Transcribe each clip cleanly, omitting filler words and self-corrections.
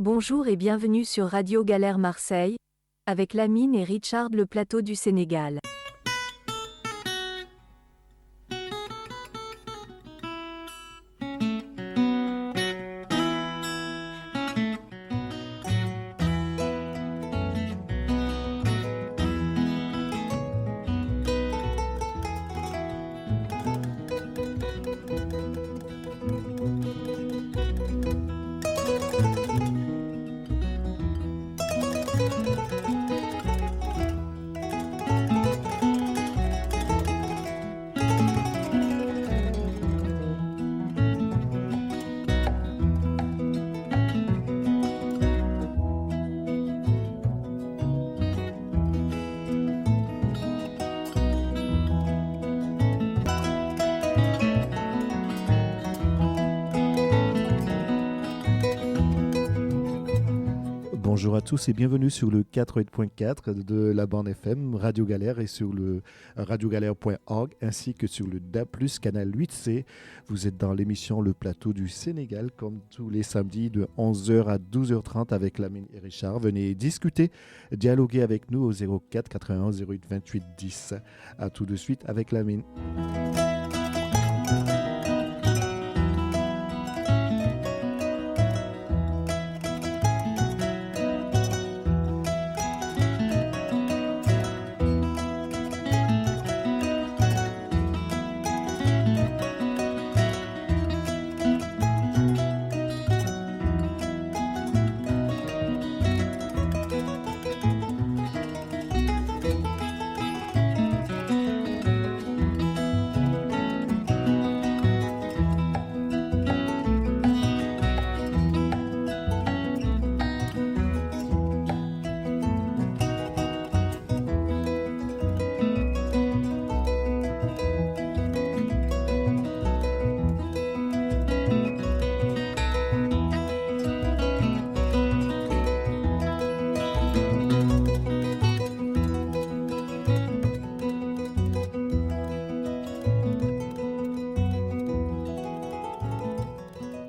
Bonjour et bienvenue sur Radio Galère Marseille, avec Lamine et Richard le plateau du Sénégal. Bonjour à tous et bienvenue sur le 88.4 de la bande FM Radio Galère et sur le radiogalère.org ainsi que sur le DA+, canal 8C. Vous êtes dans l'émission Le Plateau du Sénégal comme tous les samedis de 11h à 12h30 avec Lamine et Richard. Venez discuter, dialoguer avec nous au 04 91 08 28 10. À tout de suite avec Lamine.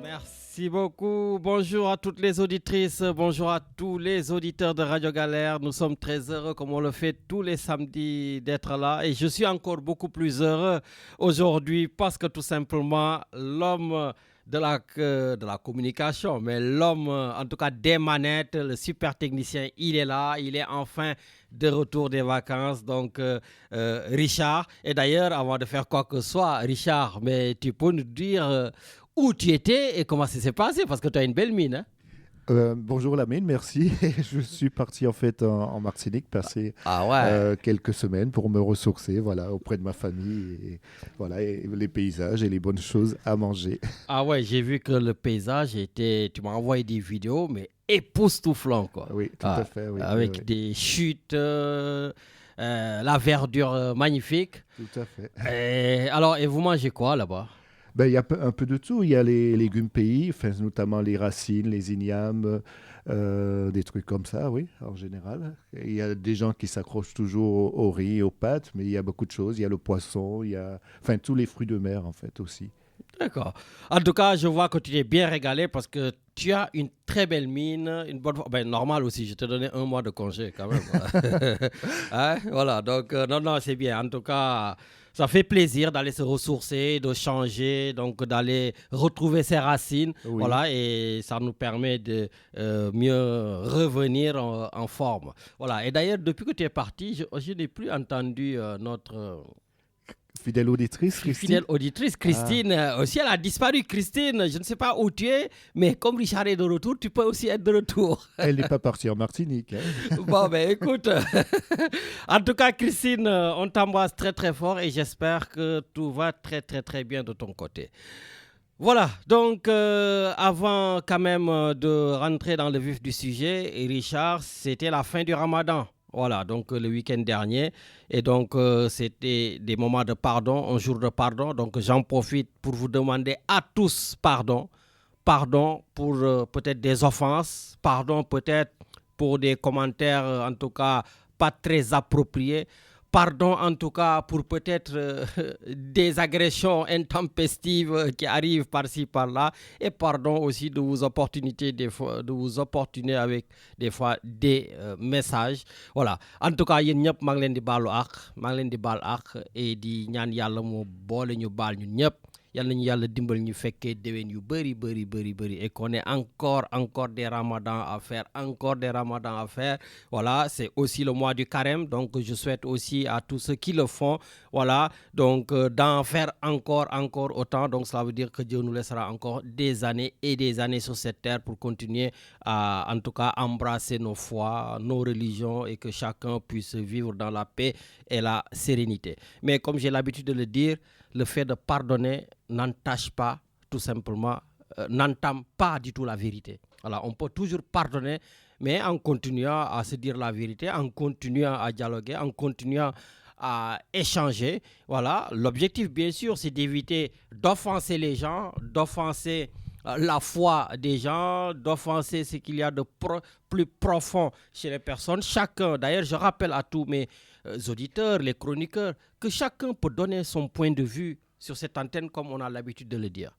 Merci beaucoup. Bonjour à toutes les auditrices, bonjour à tous les auditeurs de Radio Galère. Nous sommes très heureux, comme on le fait tous les samedis, d'être là. Et je suis encore beaucoup plus heureux aujourd'hui parce que tout simplement, l'homme de la communication, mais l'homme, en tout cas des manettes, le super technicien, il est là. Il est enfin de retour des vacances, donc Richard. Et d'ailleurs, avant de faire quoi que ce soit, Richard, mais tu peux nous dire où tu étais et comment ça s'est passé, parce que tu as une belle mine. Bonjour Lamine, merci. Je suis parti en fait en Martinique passer quelques semaines pour me ressourcer auprès de ma famille et les paysages et les bonnes choses à manger. Ah ouais, j'ai vu que le paysage était, tu m'as envoyé des vidéos, mais époustouflant quoi. Oui, tout à fait. Oui, avec des chutes, la verdure magnifique. Tout à fait. Et vous mangez quoi là-bas? Il y a un peu de tout. Il y a les légumes pays, notamment les racines, les ignames, des trucs comme ça, oui, en général. Il y a des gens qui s'accrochent toujours au riz, aux pâtes, mais il y a beaucoup de choses. Il y a le poisson, il y a tous les fruits de mer, en fait, aussi. D'accord. En tout cas, je vois que tu t'es bien régalé parce que tu as une très belle mine, une bonne... normal aussi, je te donnais 1 mois de congé quand même. Hein? Voilà, donc non, c'est bien. En tout cas, ça fait plaisir d'aller se ressourcer, de changer, donc d'aller retrouver ses racines. Oui. Voilà, et ça nous permet de mieux revenir en forme. Voilà, et d'ailleurs, depuis que tu es parti, je n'ai plus entendu notre... Fidèle auditrice, Christine. Fidèle auditrice, Christine. Aussi, elle a disparu, Christine. Je ne sais pas où tu es, mais comme Richard est de retour, tu peux aussi être de retour. Elle n'est pas partie en Martinique. Hein. Bon, écoute. En tout cas, Christine, on t'embrasse très, très fort et j'espère que tout va très, très, très bien de ton côté. Voilà, donc avant quand même de rentrer dans le vif du sujet, Richard, c'était la fin du Ramadan. Voilà, donc le week-end dernier. Et donc, c'était des moments de pardon, un jour de pardon. Donc, j'en profite pour vous demander à tous pardon. Pardon pour peut-être des offenses. Pardon peut-être pour des commentaires, en tout cas, pas très appropriés. Pardon en tout cas pour peut-être des agressions intempestives qui arrivent par-ci par-là, et pardon aussi de vous opportunité des fois, de vous opportuner avec des fois des messages. Voilà. En tout cas yéen ñëpp maa ngi leen di baalu àq, maa ngi leen di baal àq et di ñaan yàlla mu boole ñu baal ñun ñëpp. Yàlla nañu yàlla dimbal ñu fekkee déwén yu bëri et qu'on ait encore des ramadans à faire, voilà. C'est aussi le mois du carême, donc je souhaite aussi à tous ceux qui le font, voilà, donc d'en faire encore autant. Donc cela veut dire que Dieu nous laissera encore des années et des années sur cette terre pour continuer à, en tout cas, embrasser nos foi, nos religions, et que chacun puisse vivre dans la paix et la sérénité. Mais comme j'ai l'habitude de le dire, le fait de pardonner n'entache pas, tout simplement, n'entame pas du tout la vérité. Voilà, on peut toujours pardonner, mais en continuant à se dire la vérité, en continuant à dialoguer, en continuant à échanger. Voilà, l'objectif, bien sûr, c'est d'éviter d'offenser les gens, d'offenser la foi des gens, d'offenser ce qu'il y a de plus profond chez les personnes. Chacun, d'ailleurs, je rappelle à tous mes auditeurs, les chroniqueurs, que chacun peut donner son point de vue sur cette antenne comme on a l'habitude de le dire.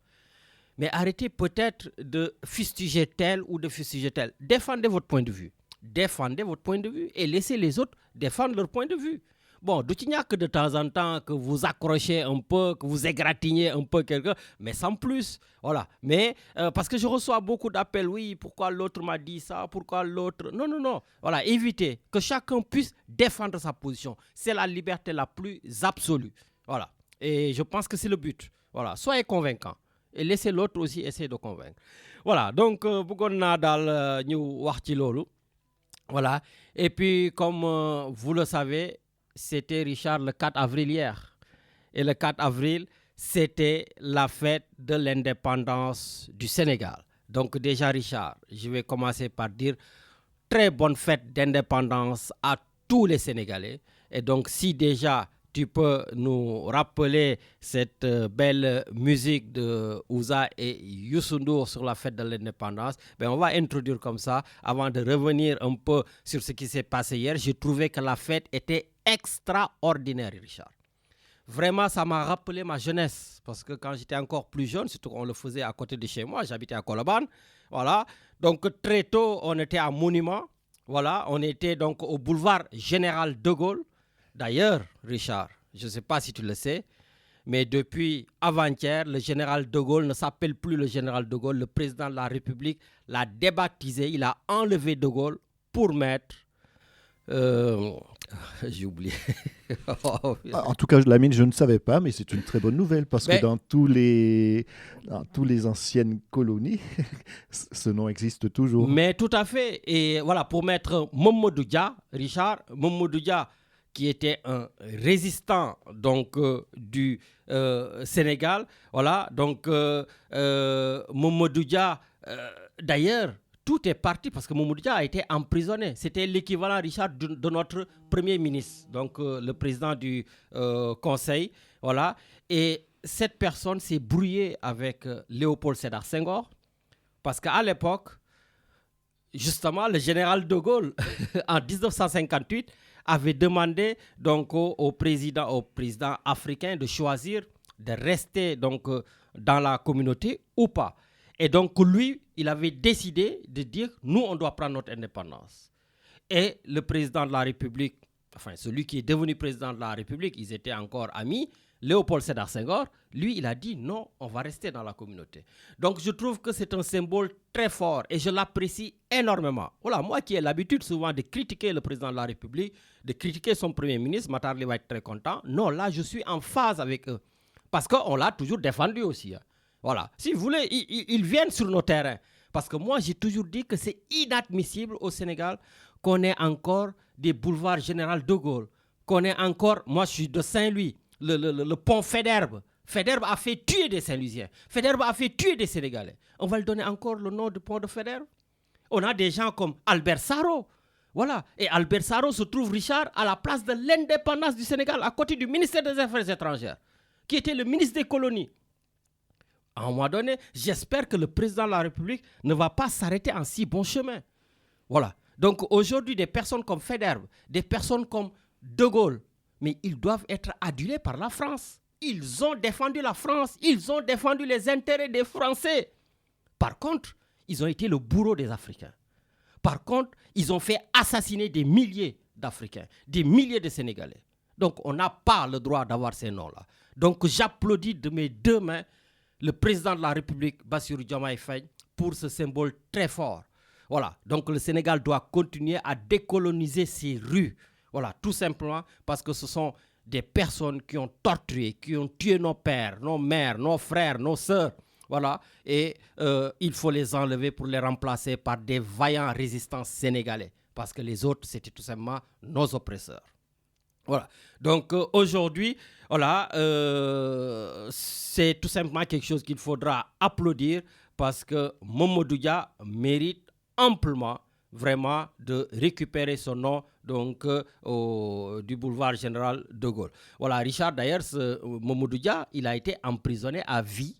Mais arrêtez peut-être de fustiger tel ou de fustiger tel. Défendez votre point de vue. Défendez votre point de vue et laissez les autres défendre leur point de vue. Bon, il n'y a que de temps en temps que vous accrochez un peu, que vous égratignez un peu quelqu'un, mais sans plus. Voilà. Mais parce que je reçois beaucoup d'appels, oui, pourquoi l'autre m'a dit ça, pourquoi l'autre... Non. Voilà, évitez que chacun puisse défendre sa position. C'est la liberté la plus absolue. Voilà. Et je pense que c'est le but. Voilà. Soyez convaincants. Et laissez l'autre aussi essayer de convaincre. Voilà. Donc, bëggoon naa daal ñu wax ci loolu. Voilà. Et puis, comme vous le savez, c'était Richard le 4 avril hier. Et le 4 avril, c'était la fête de l'indépendance du Sénégal. Donc déjà, Richard, je vais commencer par dire très bonne fête d'indépendance à tous les Sénégalais. Et donc, si déjà tu peux nous rappeler cette belle musique de Ouza et Youssou N'Dour sur la fête de l'indépendance, ben on va introduire comme ça avant de revenir un peu sur ce qui s'est passé hier. J'ai trouvé que la fête était extraordinaire, Richard. Vraiment, ça m'a rappelé ma jeunesse, parce que quand j'étais encore plus jeune, surtout qu'on le faisait à côté de chez moi, j'habitais à Colobane, voilà. Donc très tôt, on était à Monument, voilà, on était donc au boulevard Général de Gaulle. D'ailleurs, Richard, je ne sais pas si tu le sais, mais depuis avant-hier, le général de Gaulle ne s'appelle plus le général de Gaulle. Le président de la République l'a débaptisé, il a enlevé de Gaulle pour mettre... j'ai oublié. En tout cas, Lamine, je ne savais pas, mais c'est une très bonne nouvelle parce que dans tous les anciennes colonies, ce nom existe toujours. Mais tout à fait. Et voilà, pour mettre Mamadou Dia, Richard, Mamadou Dia, qui était un résistant donc du Sénégal, voilà. Donc Mamadou Dia, d'ailleurs. Tout est parti parce que Mamadou Dia a été emprisonné. C'était l'équivalent, Richard, de notre premier ministre, donc le président du conseil. Voilà. Et cette personne s'est brouillée avec Léopold Sédar Senghor parce qu'à l'époque, justement, le général de Gaulle, en 1958, avait demandé donc au président africain de choisir de rester donc, dans la communauté ou pas. Et donc, lui, il avait décidé de dire, nous, on doit prendre notre indépendance. Et le président de la République, enfin, celui qui est devenu président de la République, ils étaient encore amis, Léopold Sédar Senghor, lui, il a dit, non, on va rester dans la communauté. Donc, je trouve que c'est un symbole très fort et je l'apprécie énormément. Voilà, moi qui ai l'habitude souvent de critiquer le président de la République, de critiquer son premier ministre, Matarli va être très content. Non, là, je suis en phase avec eux. Parce qu'on l'a toujours défendu aussi, hein. Voilà. Si vous voulez, ils viennent sur nos terrains. Parce que moi, j'ai toujours dit que c'est inadmissible au Sénégal qu'on ait encore des boulevards Général de Gaulle, qu'on ait encore, moi je suis de Saint-Louis, le pont Faidherbe. Faidherbe a fait tuer des Saint-Louisiens. Faidherbe a fait tuer des Sénégalais. On va lui donner encore le nom de pont de Faidherbe. On a des gens comme Albert Sarraut. Voilà. Et Albert Sarraut se trouve, Richard, à la place de l'indépendance du Sénégal, à côté du ministère des Affaires étrangères, qui était le ministre des colonies. À un moment donné, j'espère que le président de la République ne va pas s'arrêter en si bon chemin. Voilà. Donc aujourd'hui, des personnes comme Faidherbe, des personnes comme De Gaulle, mais ils doivent être adulés par la France. Ils ont défendu la France, ils ont défendu les intérêts des Français. Par contre, ils ont été le bourreau des Africains. Par contre, ils ont fait assassiner des milliers d'Africains, des milliers de Sénégalais. Donc, on n'a pas le droit d'avoir ces noms-là. Donc, j'applaudis de mes deux mains le président de la République, Bassirou Diomaye Faye, pour ce symbole très fort. Voilà. Donc, le Sénégal doit continuer à décoloniser ses rues. Voilà, tout simplement parce que ce sont des personnes qui ont torturé, qui ont tué nos pères, nos mères, nos frères, nos sœurs. Voilà, et il faut les enlever pour les remplacer par des vaillants résistants sénégalais. Parce que les autres, c'était tout simplement nos oppresseurs. Voilà, donc aujourd'hui, voilà, c'est tout simplement quelque chose qu'il faudra applaudir parce que Mamadou Dia mérite amplement vraiment de récupérer son nom donc du boulevard Général de Gaulle. Voilà, Richard, d'ailleurs, Mamadou Dia, il a été emprisonné à vie,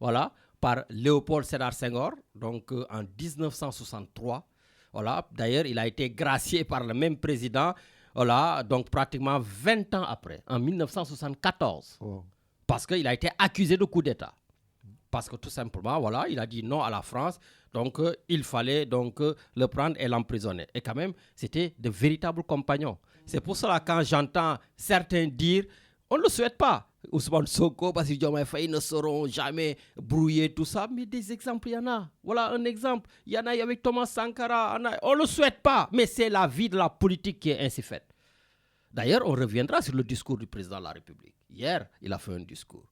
voilà, par Léopold Sédar Senghor, donc en 1963. Voilà, d'ailleurs, il a été gracié par le même président, voilà, donc pratiquement 20 ans après, en 1974, parce qu'il a été accusé de coup d'État. Parce que tout simplement, voilà, il a dit non à la France, donc il fallait donc le prendre et l'emprisonner. Et quand même, c'était de véritables compagnons. C'est pour cela quand j'entends certains dire, on ne le souhaite pas. Ousmane Sonko, Bassirou Diomaye Faye ne seront jamais brouillés, tout ça. Mais des exemples, il y en a. Voilà un exemple. Il y en a avec Thomas Sankara. On ne le souhaite pas. Mais c'est la vie de la politique qui est ainsi faite. D'ailleurs, on reviendra sur le discours du président de la République. Hier, il a fait un discours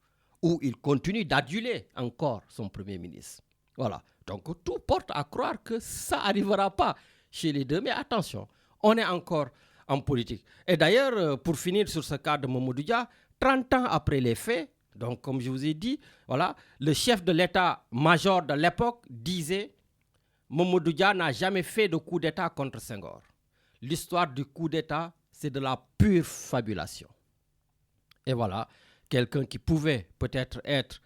où il continue d'aduler encore son Premier ministre. Voilà. Donc, tout porte à croire que ça n'arrivera pas chez les deux. Mais attention, on est encore en politique. Et d'ailleurs, pour finir sur ce cas de Mamadou Dia, 30 ans après les faits, donc comme je vous ai dit, voilà, le chef de l'état-major de l'époque disait « Mamadou Dia n'a jamais fait de coup d'état contre Senghor. L'histoire du coup d'état, c'est de la pure fabulation. » Et voilà, quelqu'un qui pouvait peut-être être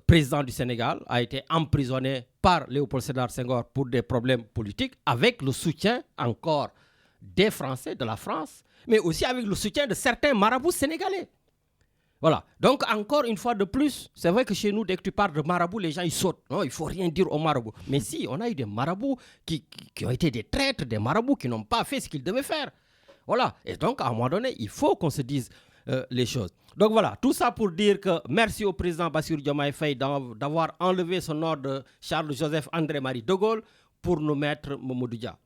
président du Sénégal a été emprisonné par Léopold Sédar Senghor pour des problèmes politiques avec le soutien encore des Français, de la France, mais aussi avec le soutien de certains marabouts sénégalais. Voilà. Donc, encore une fois de plus, c'est vrai que chez nous, dès que tu parles de marabouts, les gens, ils sautent. Non, il ne faut rien dire aux marabouts. Mais si, on a eu des marabouts qui ont été des traîtres, des marabouts qui n'ont pas fait ce qu'ils devaient faire. Voilà. Et donc, à un moment donné, il faut qu'on se dise les choses. Donc, voilà. Tout ça pour dire que merci au président Bassirou Diomaye Faye d'avoir enlevé son nom de Charles-Joseph André-Marie de Gaulle pour nous mettre Mamadou Dia.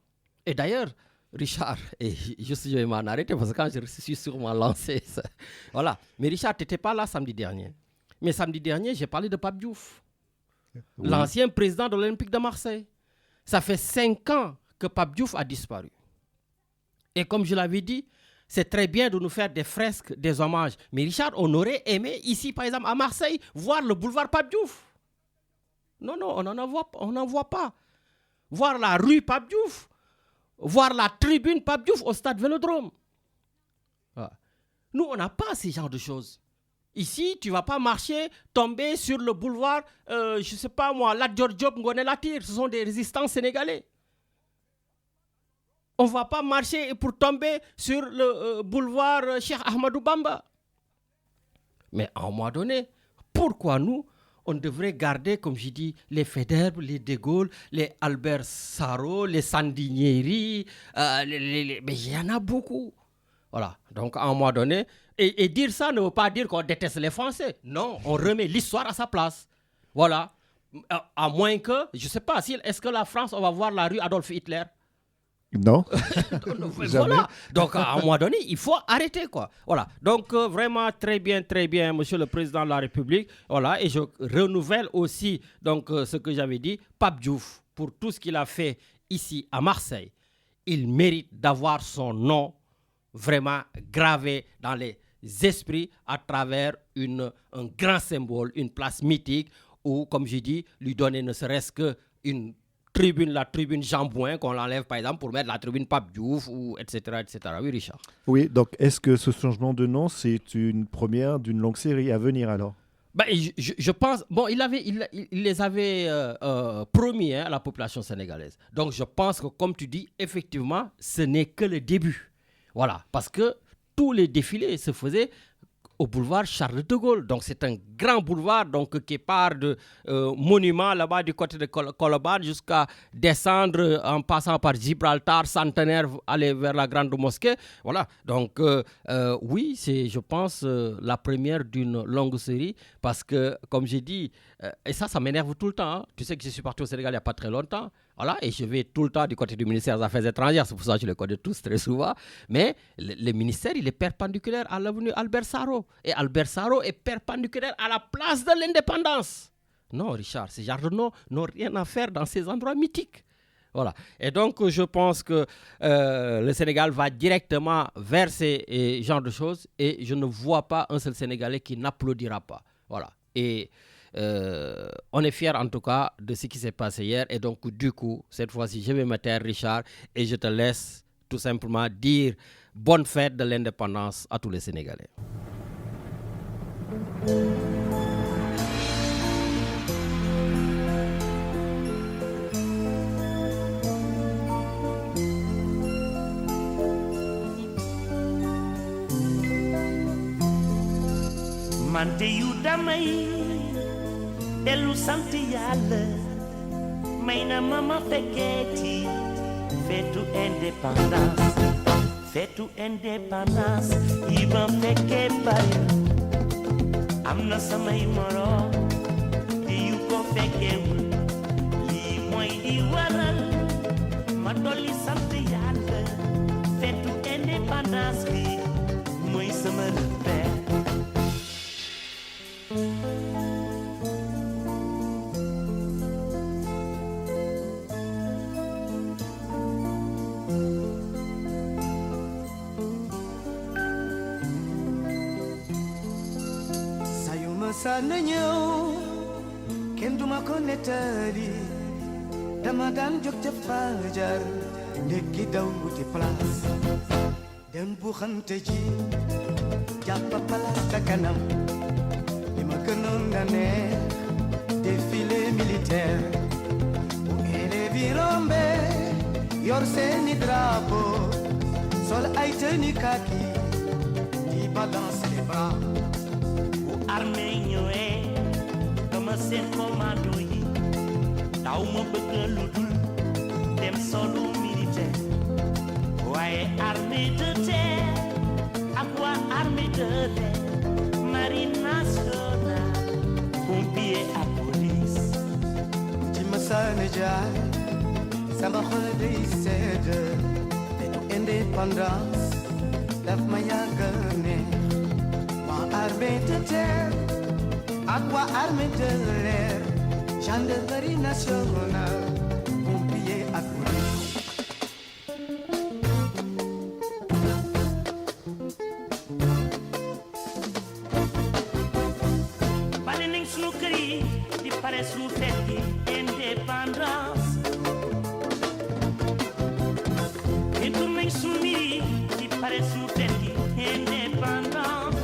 Et d'ailleurs, Richard, et je vais m'en arrêter parce que quand je suis sûrement lancé, ça, voilà. Mais Richard, tu n'étais pas là samedi dernier. Mais samedi dernier, j'ai parlé de Pape Diouf, l'ancien président de l'Olympique de Marseille. Ça fait 5 ans que Pape Diouf a disparu. Et comme je l'avais dit, c'est très bien de nous faire des fresques, des hommages. Mais Richard, on aurait aimé ici, par exemple, à Marseille, voir le boulevard Pape Diouf. Non, on n'en voit pas. Voir la rue Pape Diouf. Voir la tribune Pape Diouf au stade Vélodrome. Voilà. Nous, on n'a pas ce genre de choses. Ici, tu ne vas pas marcher, tomber sur le boulevard, je ne sais pas moi, Lat Dior Diop, Ngoné Latyr, ce sont des résistants sénégalais. On ne va pas marcher pour tomber sur le boulevard Cheikh Ahmadou Bamba. Mais à un moment donné, pourquoi nous, on devrait garder, comme je dis, les Faidherbe, les De Gaulle, les Albert Sarraut, les Sandinieri, mais il y en a beaucoup. Voilà, donc à un moment donné, et dire ça ne veut pas dire qu'on déteste les Français. Non, on remet l'histoire à sa place. Voilà, à moins que, je ne sais pas, est-ce que la France, on va voir la rue Adolf Hitler? Non. Voilà. Donc, à un moment donné, il faut arrêter, quoi. Voilà. Donc, vraiment, très bien, Monsieur le Président de la République. Voilà. Et je renouvelle aussi donc, ce que j'avais dit. Pape Diouf, pour tout ce qu'il a fait ici à Marseille, il mérite d'avoir son nom vraiment gravé dans les esprits à travers un grand symbole, une place mythique, ou, comme j'ai dit, lui donner ne serait-ce qu'une la tribune Jean Bouin, qu'on l'enlève par exemple pour mettre la tribune Pape Diouf, ou etc. Oui, Richard. Oui, donc est-ce que ce changement de nom, c'est une première d'une longue série à venir alors? Ben, je pense, bon, il les avait promis à la population sénégalaise. Donc je pense que, comme tu dis, effectivement, ce n'est que le début. Voilà, parce que tous les défilés se faisaient au boulevard Charles de Gaulle. Donc c'est un grand boulevard qui part de Monument là-bas du côté de Colobane jusqu'à descendre en passant par Gibraltar, Centenaire, aller vers la Grande Mosquée. Voilà, donc oui, c'est je pense la première d'une longue série parce que comme j'ai dit, et ça m'énerve tout le temps. Hein. Tu sais que je suis parti au Sénégal il n'y a pas très longtemps. Voilà, et je vais tout le temps du côté du ministère des Affaires étrangères, c'est pour ça que je les connais tous très souvent. Mais le ministère, il est perpendiculaire à l'avenue Albert Sarraut. Et Albert Sarraut est perpendiculaire à la place de l'Indépendance. Non, Richard, ces genre de noms n'ont rien à faire dans ces endroits mythiques. Voilà. Et donc, je pense que le Sénégal va directement vers ces genres de choses et je ne vois pas un seul Sénégalais qui n'applaudira pas. Voilà. Et on est fiers en tout cas de ce qui s'est passé hier et donc du coup cette fois-ci je vais me taire Richard et je te laisse tout simplement dire bonne fête de l'indépendance à tous les Sénégalais. Mante yu damay delu sant Yàlla may na ma fekkeeti feetu indépendance yi ma fekkee bari am na samay moroom te yu ko fekkeewul lii mooy di waral ma dolli sant Yàlla feetu indépendance bi mooy sama repère. Sana ñëw kenn duma ko nettali dama daan jóg ca fajar ndekki daw wuti place dem bu xante ji jàpp place ca kanam li ma gënoon na neex défilé militaire bu élèves yi rombe yor seeni drapeau sol ay tenue kaki di balance les bras armée ñëwee dama seen commando yi taw ma bëgg lu dul dem solu militaire waaye armée de terre ak waa armée de terre marine nationale pompier ak police ci masaane jaay sama xol day sedd te indépendance daf ma yàgg neex armée de terre, aqua armée de l'air, gendarmerie nationale, pompier à police. Bale nañ sunu kër yi di pare sunu fête yi indépendance. Itu nañ sunu mbir yi di pare sunu fête yi indépendance.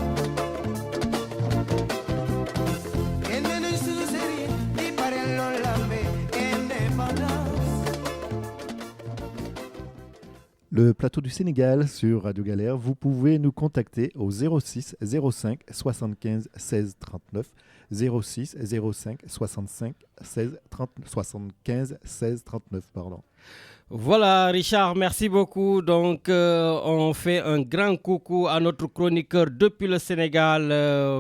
Le plateau du Sénégal sur Radio Galère, vous pouvez nous contacter au 06 05 75 16 39 06 05 65 16 30 75 16 39 pardon. Voilà Richard, merci beaucoup. Donc on fait un grand coucou à notre chroniqueur depuis le Sénégal,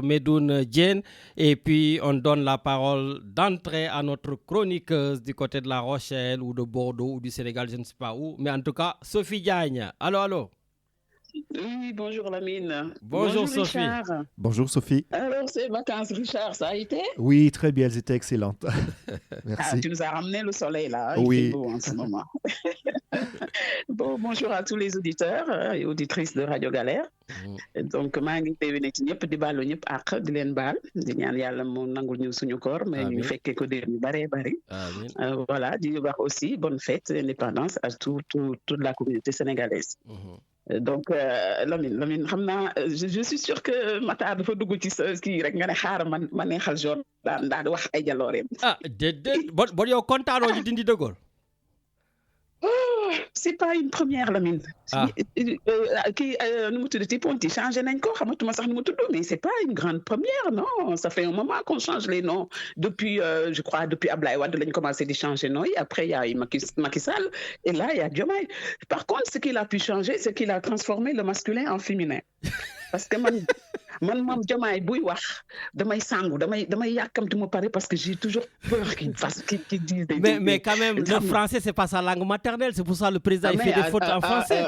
Medoune Diène. Et puis on donne la parole d'entrée à notre chroniqueuse du côté de La Rochelle ou de Bordeaux ou du Sénégal, je ne sais pas où. Mais en tout cas, Sophie Diagne. Allô. Oui, bonjour Lamine. Bonjour Sophie. Richard. Bonjour Sophie. Alors, ces vacances, Richard, ça a été? Oui, très bien, elles étaient excellentes. Merci. Ah, tu nous as ramené le soleil là, oui. Il fait beau en ce moment. Bon, bonjour à tous les auditeurs et auditrices de Radio Galère. Donc, maa ngi déwéné ci ñëpp di baalu ñëpp àq di leen baal di ñaan yàlla mu nangul ñu suñu koor mais ñu fekkee ko dér ñu bari. Voilà, di wax aussi bonne fête d'indépendance à toute la communauté sénégalaise. Donc Lamine xam naa je suis sûr que Matar dafa dugg ci sa kii rek nga ne xaaral ma neexal Jordan daal di wax ay jalooreem. Déedéet bon yow kontaanoo ci dindi dëggool. c'est pas une première, Lamine. Nous Ponty changé nañ ko xamatuma sax nu mu tudd, mais c'est pas une grande première, non. Ça fait un moment qu'on change les noms. Depuis, je crois, depuis Ablaye Wade, lañ commencé de changer noms. Après, il y a eu Macky Sall, et là, il y a Diomaye. Par contre, ce qu'il a pu changer, c'est qu'il a transformé le masculin en féminin. Parce que man Diomaye buy wax damay sangu damay yàkkamti mu pare parce que j'ai toujours peur qu'il dise des mais quand même le français c'est pas sa langue maternelle, c'est pour ça le président il fait des fautes en français.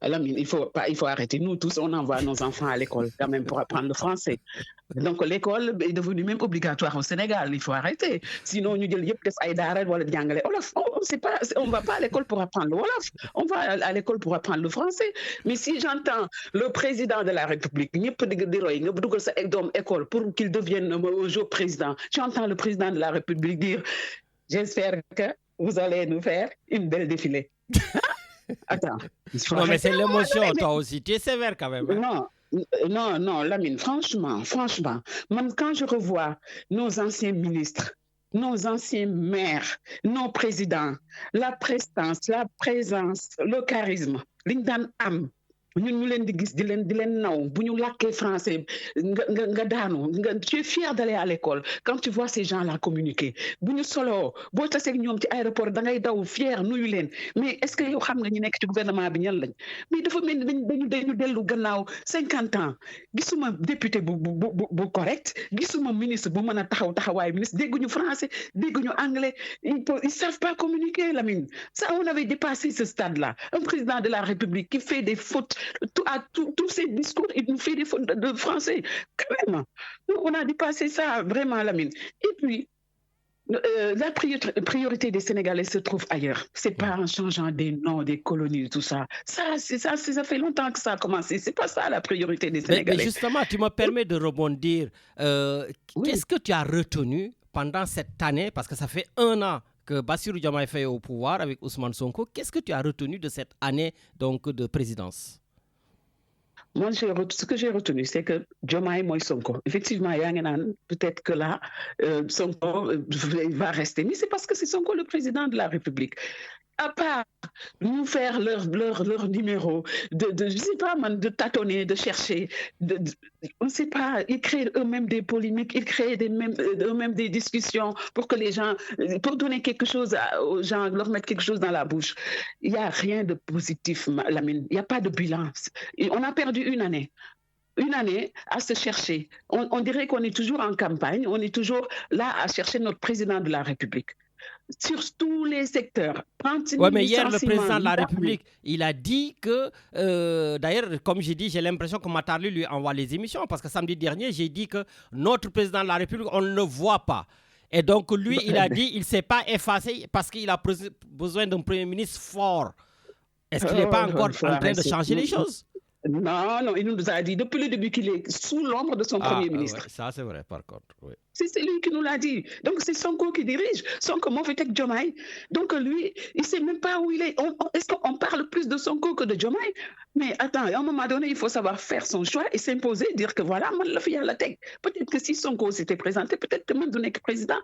Lamine, il faut arrêter. Nous tous on envoie nos enfants à l'école quand même pour apprendre le français. Donc l'école est devenue même obligatoire au Sénégal, il faut arrêter. Sinon ñu jël yépp def ay daara wala jàngale wolof. On va pas à l'école pour apprendre le wolof, on va à l'école pour apprendre le français. Mais si j'entends le président de la République ñëpp di roy nga dugal sa doom école pour qu'il devienne un jour président, j'entends le président de la République dire j'espère que vous allez nous faire une belle défilée. Attends. Non mais c'est l'émotion, toi aussi tu es sévère quand même. Non, Lamine, franchement, quand je revois nos anciens ministres, nos anciens maires, nos présidents, la prestance, la présence, le charisme, liñ daan am ñun ñu leen di gis di leen naw bu ñu làkkee français nga daanu tu es fier d'aller à l'école quand tu vois ces gens là communiquer bu ñu solo boo tasee ñoom ci aéroport da ngay daw fier nuyu leen. Mais est-ce que yow xam nga ñi nekk ci gouvernement bi ñan lañ? Mais dafa mel ni dañu dellu gannaaw 50 ans. Gisuma député bu correct, gisuma ministre bu mën a taxawaay ministre, dégguñu français, dégguñu anglais, ils savent pas communiquer, Lamine. Ça, on avait dépassé ce stade-là. Un président de la République qui fait des fautes à tous ses discours, il nous fait des fautes de français. Quand même, on a dépassé ça vraiment, Lamine. Et puis, la priorité des Sénégalais se trouve ailleurs. C'est pas en changeant des noms, des colonies, tout ça. Ça fait longtemps que ça a commencé. C'est pas ça la priorité des Sénégalais. Mais justement, tu me permets de rebondir. Qu'est-ce que tu as retenu pendant cette année, parce que ça fait 1 an que Bassirou Diomaye Faye est au pouvoir avec Ousmane Sonko. Qu'est-ce que tu as retenu de cette année donc, de présidence? Moi, ce que j'ai retenu, c'est que Diomaye mooy Sonko. Effectivement, yaa ngi naan peut-être que là, Sonko va rester. Mais c'est parce que c'est Sonko le président de la République. À part nous faire leur numéro, je sais pas, de tâtonner, de chercher, on ne sait pas, ils créent eux-mêmes des polémiques, ils créent eux-mêmes des discussions pour que les gens, pour donner quelque chose aux gens, leur mettre quelque chose dans la bouche. Il n'y a rien de positif, Lamine, il n'y a pas de bilan. On a perdu une année à se chercher. On dirait qu'on est toujours en campagne, on est toujours là à chercher notre président de la République. Sur tous les secteurs. Oui, mais hier, le président de la République, il a dit que, d'ailleurs, comme j'ai dit, j'ai l'impression que Matarli lui envoie les émissions, parce que samedi dernier, j'ai dit que notre président de la République, on ne le voit pas. Et donc, lui, il a dit qu'il ne s'est pas effacé parce qu'il a besoin d'un premier ministre fort. Est-ce qu'il n'est pas encore en train de changer les choses? Non, il nous a dit depuis le début qu'il est sous l'ombre de son premier ministre. Ouais, ça, c'est vrai, par contre. Oui. C'est lui qui nous l'a dit. Donc, c'est Sonko qui dirige. Sonko moo fi teg Diomaye. Donc, lui, il ne sait même pas où il est. Est-ce qu'on parle plus de Sonko que de Diomaye? Mais attends, à un moment donné, il faut savoir faire son choix et s'imposer, dire que voilà, man la fi yàlla teg. Peut-être que si Sonko s'était présenté, peut-être que man du nekk président.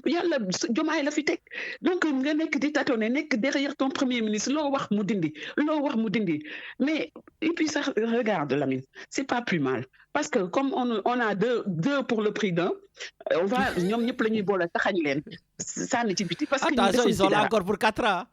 Yàlla Diomaye la fi teg. Donc, nga nekk di tâtonner, nekk derrière ton premier ministre, loo wax mu dindi. Mais, et puis ça, regarde, Lamine, c'est pas plus mal. Parce que comme on a deux pour le prix d'un, on va ñoom ñëpp la ñuy boole taxañ leen sànni ci biti. Parce que attention, ils sont là encore pour 4 ans.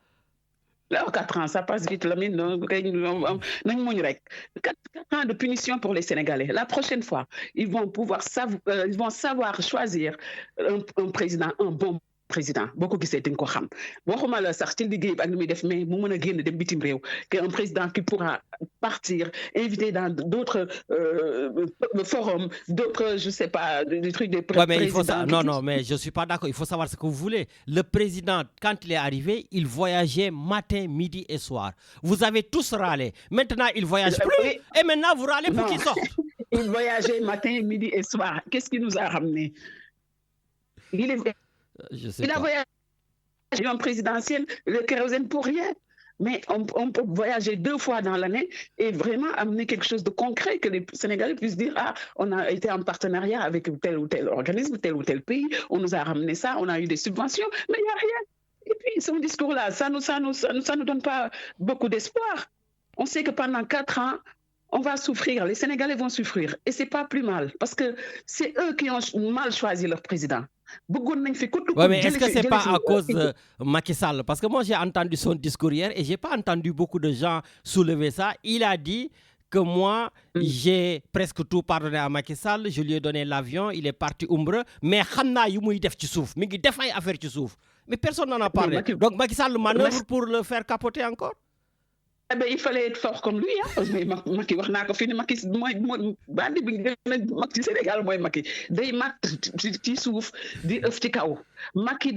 Là, 4 ans, ça passe vite, Lamine. Nañ muñ rek. 4 ans de punition pour les Sénégalais. La prochaine fois, ils vont savoir choisir un président, un bon président. Beaucoup qui s'est ko xam. Waxuma la sax ci liggéey ak muy def, mais mu mën a génn dem bitim réew, qu'un président qui pourra partir, inviter dans d'autres forums, d'autres, je sais pas, des trucs des présidents. Ouais, mais il faut ça. Non, mais je suis pas d'accord. Il faut savoir ce que vous voulez. Le président, quand il est arrivé, il voyageait matin, midi et soir. Vous avez tous râlé. Maintenant, il voyage plus. Et maintenant, vous râlez pour qu'il sorte. Il voyageait matin, midi et soir. Qu'est-ce qui nous a ramené? Il a voyagé en présidentiel, le kérosène pour rien. Mais on peut voyager 2 fois dans l'année et vraiment amener quelque chose de concret, que les Sénégalais puissent dire, on a été en partenariat avec tel ou tel organisme, tel ou tel pays, on nous a ramené ça, on a eu des subventions, mais il n'y a rien. Et puis, son discours-là, ça nous donne pas beaucoup d'espoir. On sait que pendant 4 ans, on va souffrir, les Sénégalais vont souffrir. Et c'est pas plus mal, parce que c'est eux qui ont mal choisi leur président. Oui, mais est-ce que c'est pas à cause de Macky Sall? Parce que moi, j'ai entendu son discours hier et j'ai pas entendu beaucoup de gens soulever ça. Il a dit que moi, j'ai presque tout pardonné à Macky Sall. Je lui ai donné l'avion, il est parti umbre. Mais xamna yu muy def ci souf, mi ngi def ay affaire ci souf. Mais personne n'en a parlé. Donc Macky Sall manœuvre pour le faire capoter encore? Eh ben, il fallait être fort comme lui, hein. Mais Macky wax naa ko fii ne Macky mooy bandi bi gën a mag ci Sénégal mooy Macky day mat ci suuf di ëf ci kaw Macky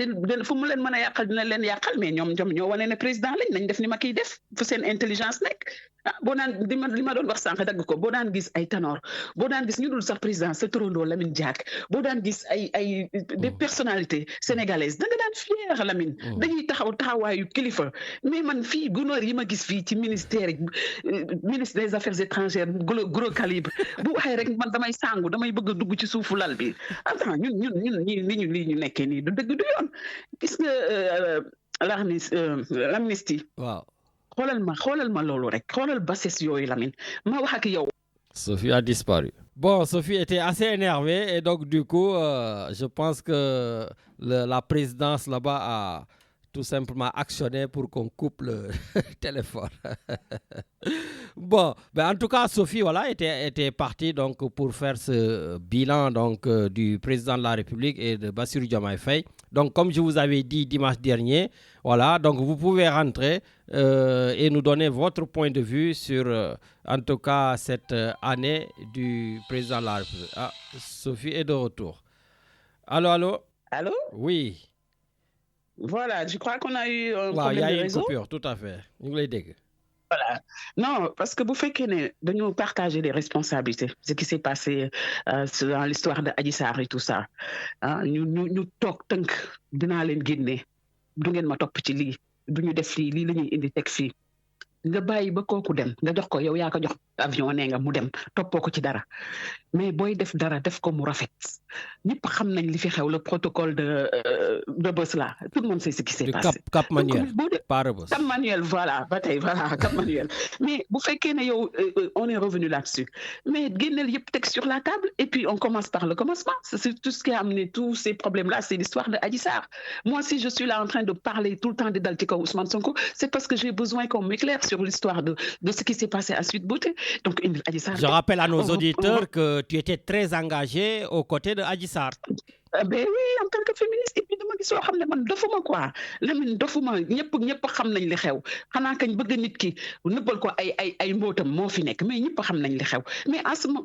fu mu leen mën a yàqal dina leen yàqal mais ñoom ñoo wane ne président lañ nañ def ni Macky def fu seen intelligence nekk boo daan li ma doon wax sànq dagg ko boo daan gis ay Tanor boo daan gis ñu dul sax président sa turandoo Lamine Diack boo daan gis ay des personnalités sénégalaises da nga daan fier Lamine dañuy taxawaayu kilifa mais man fii gunóor yi ma gis fii ci ministère ministre des affaires étrangères gros calibre bu waxee rek man damay sangu damay bëgg a dugg ci suufu lal bi attends ñun lii ñu nekkee nii du dëgg du yoon gis nga l'amnistie waaw xoolal ma loolu rek xoolal bassesse yooyu Lamine ma wax ak yow. Sophie a disparu. Bon, Sophie était assez énervée et donc du coup, je pense que la présidence là-bas a tout simplement actionné pour qu'on coupe le téléphone. Bon, ben en tout cas, Sophie voilà, était partie donc, pour faire ce bilan donc, du président de la République et de Bassirou Diomaye Faye. Donc, comme je vous avais dit dimanche dernier, voilà, donc vous pouvez rentrer et nous donner votre point de vue sur, en tout cas, cette année du président de la République. Ah, Sophie est de retour. Allô? Allô? Oui. Voilà, je crois qu'on a eu un problème de réseau. Il y a eu une coupure, tout à fait. Ñu ngi lay dégg. Voilà. Non, parce que vous faites que nous partager les responsabilités. Ce qui s'est passé dans l'histoire de Adji Sarr et tout ça. Nous toog tënk dinaa leen génne du ngeen ma topp ci lii du ñu def lii la ñuy indi teg fii nga bàyyi ba kooku dem nga jox ko yow yaa ko jox avion nee nga mu dem toppoo ko ci dara mais booy def dara def ko mu rafet ñëpp xam nañ li fi xew le protocole de Rebeuss là tout le monde sait ce qui s'est passé. Cap Manuel pas Rebeuss. Cap Manuel voilà ba tey voilà Cap Manuel mais bu fekkee ne yow on est revenu là-dessus mais génneel yëpp teg sur la table et puis on commence par le commencement c'est tout ce qui a amené tous ces problèmes là c'est l'histoire de Adji Sarr. Moi si je suis là en train de parler tout le temps de dal ci kaw Ousmane Sonko c'est parce que j'ai besoin qu'on m'éclaire sur l'histoire de ce qui s'est passé à Sweet Beauté. Donc, Adji Sarr, je rappelle à nos auditeurs que tu étais très engagé aux côtés de Adji Sarr. Ben oui, en tant que féministe, et puis dama gis loo xam ne man dofuma quoi Lamine dofuma ñëpp xam nañ li xew xanaa kañ bëgg nit ki nëbbal ko ay mbootam moo fi nekk mais ñëpp xam nañ li xew mais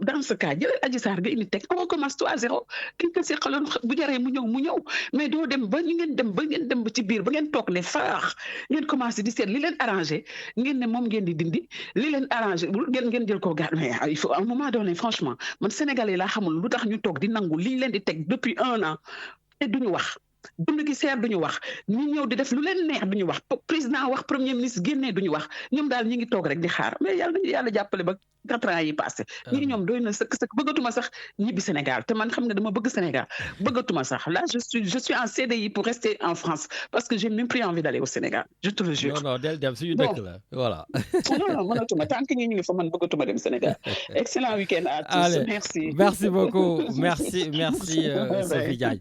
dans ce cas jëlal Adji Sarr nga indi teg on recommence tout à zéro ki ko seqaloon bu jaree mu ñëw mais doo dem ba ngeen dem ba ci biir ba ngeen toog ne faax ngeen commencé di seet li leen arrangé ngeen ne moom ngeen di dindi li leen arrangé ngeen jël ko gar mais il faut à un moment donné franchement man Sénégalais laa xamul lu tax ñu toog di nangu li leen di teg depuis 1 an te duñu wax dund gi seer duñu wax ñu ñëw di def lu leen neex duñu wax président wax premier ministre génnee duñu wax ñoom daal ñi ngi toog rek di xaar mais yàlla jàppale ba 4 ans yi passé ñi ñoom doy na sëkk bëggatuma sax ñibbi Sénégal te man xam nga dama bëgg Sénégal bëggatuma sax là je suis en CDI pour rester en France parce que j'ai même plus envie d'aller au Sénégal je te le jure. Non del dem suñu dëkk la voilà. non mënatuma tant que ñu ngi fa man bëggatuma dem Sénégal. Excellent week-end à tous. Allez, merci beaucoup merci Sophie Diagne.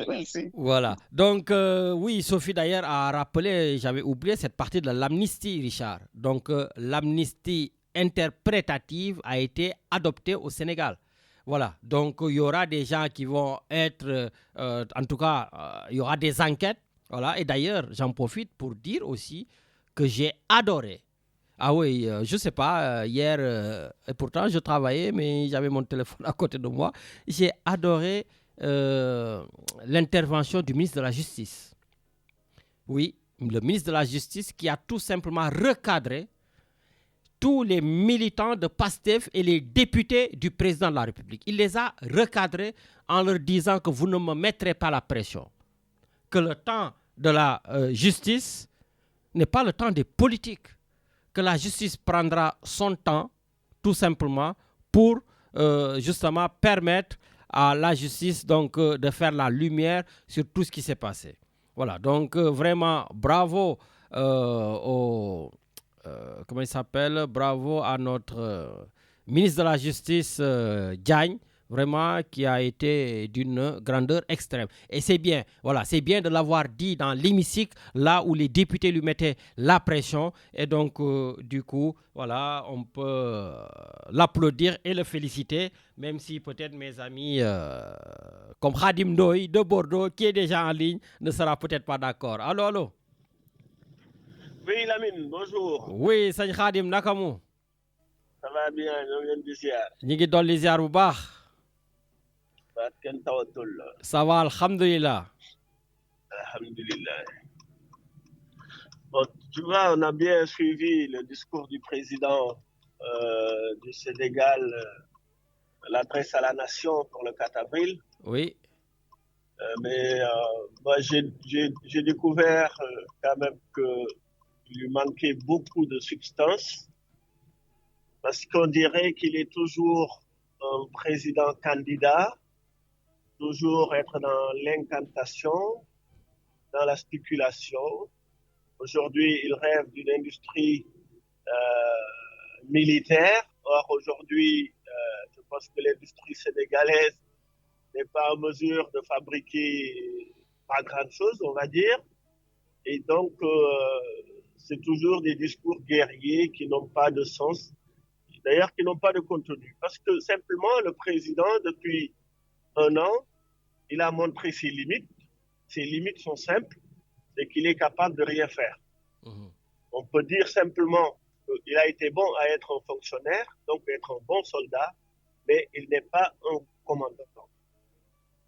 Merci. Voilà donc oui Sophie d'ailleurs a rappelé j'avais oublié cette partie de l'amnistie Richard donc l'amnistie interprétative a été adoptée au Sénégal. Voilà, donc il y aura des gens qui vont être, en tout cas, il y aura des enquêtes. Voilà, et d'ailleurs, j'en profite pour dire aussi que j'ai adoré. Ah oui, je sais pas, hier, et pourtant je travaillais, mais j'avais mon téléphone à côté de moi. J'ai adoré l'intervention du ministre de la Justice. Oui, le ministre de la Justice qui a tout simplement recadré tous les militants de PASTEF et les députés du président de la République. Il les a recadrés en leur disant que vous ne me mettrez pas la pression. Que le temps de la justice n'est pas le temps des politiques. Que la justice prendra son temps, tout simplement, pour justement permettre à la justice donc, de faire la lumière sur tout ce qui s'est passé. Voilà, donc vraiment bravo comment il s'appelle? Bravo à notre ministre de la Justice, Diagne, vraiment qui a été d'une grandeur extrême. Et c'est bien, voilà, c'est bien de l'avoir dit dans l'hémicycle, là où les députés lui mettaient la pression. Et donc, du coup, voilà, on peut l'applaudir et le féliciter, même si peut-être mes amis comme Khadim Ndoye de Bordeaux, qui est déjà en ligne, ne sera peut-être pas d'accord. Allô, allô? Oui, Lamine, bonjour. Oui, Seigne Khadim, nakamu? Ça va bien, ñoo ngi leen di ziar. Ñi ngi dolli ziar bu baax. Baat kenn tawatul la. Ça va, alhamdulillah. Alhamdulillah. Bon, tu vois, on a bien suivi le discours du président du Sénégal, l'adresse à la nation pour le 4 avril. Oui. Mais moi, j'ai découvert quand même qu'il lui manquait beaucoup de substance, parce qu'on dirait qu'il est toujours un président candidat, toujours être dans l'incantation, dans la spéculation. Aujourd'hui, il rêve d'une industrie militaire. Or, aujourd'hui, je pense que l'industrie sénégalaise n'est pas en mesure de fabriquer pas grand-chose, on va dire. Et donc, c'est toujours des discours guerriers qui n'ont pas de sens, d'ailleurs qui n'ont pas de contenu. Parce que simplement, le président, depuis un an, il a montré ses limites. Ses limites sont simples, c'est qu'il est capable de rien faire. On peut dire simplement qu'il a été bon à être un fonctionnaire, donc être un bon soldat, mais il n'est pas un commandant.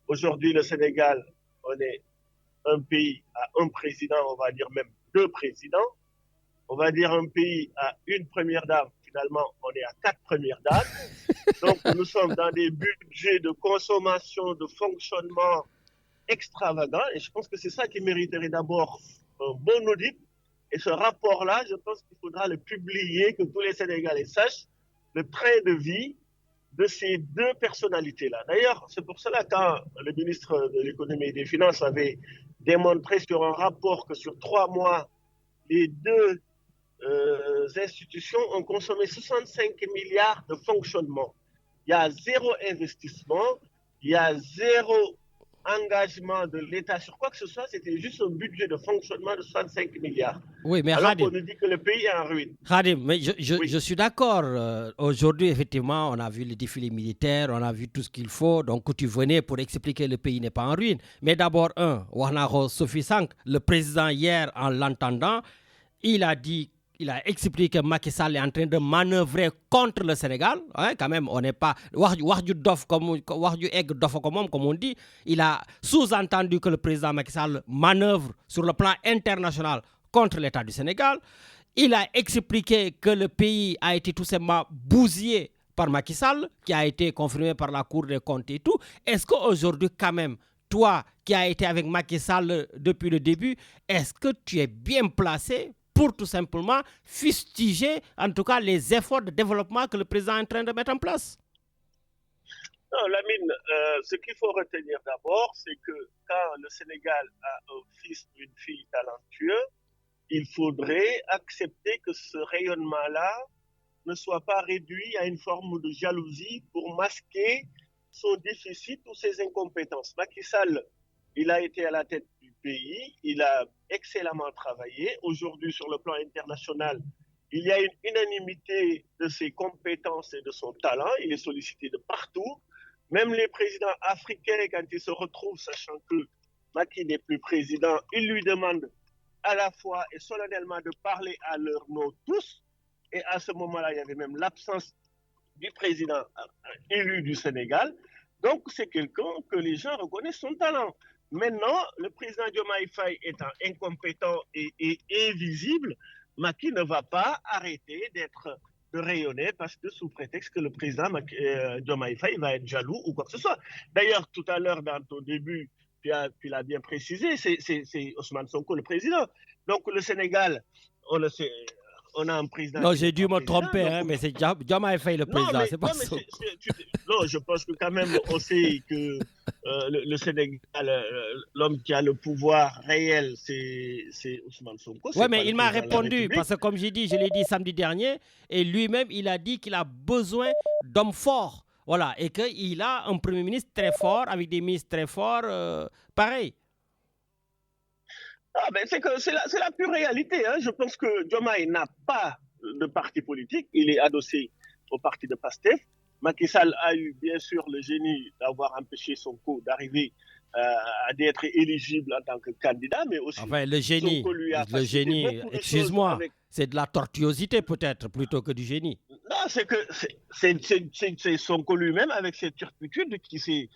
Aujourd'hui, le Sénégal, on est un pays à un président, on va dire même 2 présidents. On va dire un pays à une première dame, finalement, on est à 4 premières dames. Donc, nous sommes dans des budgets de consommation, de fonctionnement extravagants. Et je pense que c'est ça qui mériterait d'abord un bon audit. Et ce rapport-là, je pense qu'il faudra le publier, que tous les Sénégalais sachent le train de vie de ces 2 personnalités-là. D'ailleurs, c'est pour cela quand le ministre de l'économie et des finances avait démontré sur un rapport que sur 3 mois, les 2 institutions ont consommé 65 milliards de fonctionnement. Il y a 0 investissement, il y a 0 engagement de l'État sur quoi que ce soit, c'était juste un budget de fonctionnement de 65 milliards. Oui, mais alors Khadim, qu'on nous dit que le pays est en ruine. Khadim, mais Oui. je suis d'accord. Aujourd'hui, effectivement, on a vu les défilés militaires, on a vu tout ce qu'il faut. Donc, tu venais pour expliquer que le pays n'est pas en ruine. Mais d'abord, Wahnaro Sophie Sank, le président hier, en l'entendant, il a expliqué que Macky Sall est en train de manœuvrer contre le Sénégal. Hein, quand même, on n'est pas... comme on dit. Il a sous-entendu que le président Macky Sall manœuvre sur le plan international contre l'État du Sénégal. Il a expliqué que le pays a été tout simplement bousillé par Macky Sall, qui a été confirmé par la Cour des comptes et tout. Est-ce qu'aujourd'hui, quand même, toi qui as été avec Macky Sall depuis le début, est-ce que tu es bien placé pour tout simplement fustiger, en tout cas, les efforts de développement que le président est en train de mettre en place? Non, Lamine, ce qu'il faut retenir d'abord, c'est que quand le Sénégal a un fils ou une fille talentueux, il faudrait accepter que ce rayonnement-là ne soit pas réduit à une forme de jalousie pour masquer son déficit ou ses incompétences. Macky Sall, il a été à la tête du pays, il a excellemment travaillé. Aujourd'hui, sur le plan international, il y a une unanimité de ses compétences et de son talent. Il est sollicité de partout. Même les présidents africains, quand ils se retrouvent, sachant que Macky n'est plus président, ils lui demandent à la fois et solennellement de parler à leur nom tous. Et à ce moment-là, il y avait même l'absence du président élu du Sénégal. Donc, c'est quelqu'un que les gens reconnaissent son talent. Maintenant, le président Diomaye Faye étant incompétent et invisible, Macky ne va pas arrêter de rayonner parce que sous prétexte que le président Diomaye Faye va être jaloux ou quoi que ce soit. D'ailleurs, tout à l'heure, dans ton début, tu l'as bien précisé, c'est Ousmane Sonko le président. Donc le Sénégal, on le sait, on a un président. Non, j'ai dû me président, tromper, donc, hein, mais c'est Diomaye Faye le président, c'est pas ça. Non, je pense que quand même, on sait que le Sénégal, l'homme qui a le pouvoir réel, c'est Ousmane Sonko. Oui, mais il m'a répondu, parce que comme j'ai dit, je l'ai dit samedi dernier, et lui-même, il a dit qu'il a besoin d'hommes forts. Voilà, et qu'il a un Premier ministre très fort, avec des ministres très forts, pareil. Ah ben c'est la pure réalité. Hein. Je pense que Diomaye n'a pas de parti politique. Il est adossé au parti de PASTEF. Macky Sall a eu bien sûr le génie d'avoir empêché Sonko d'arriver à d'être éligible en tant que candidat, mais aussi enfin le génie, excuse-moi, c'est de la tortuosité peut-être plutôt que du génie. Non, c'est que c'est Sonko lui-même avec ses turpitudes qui s'est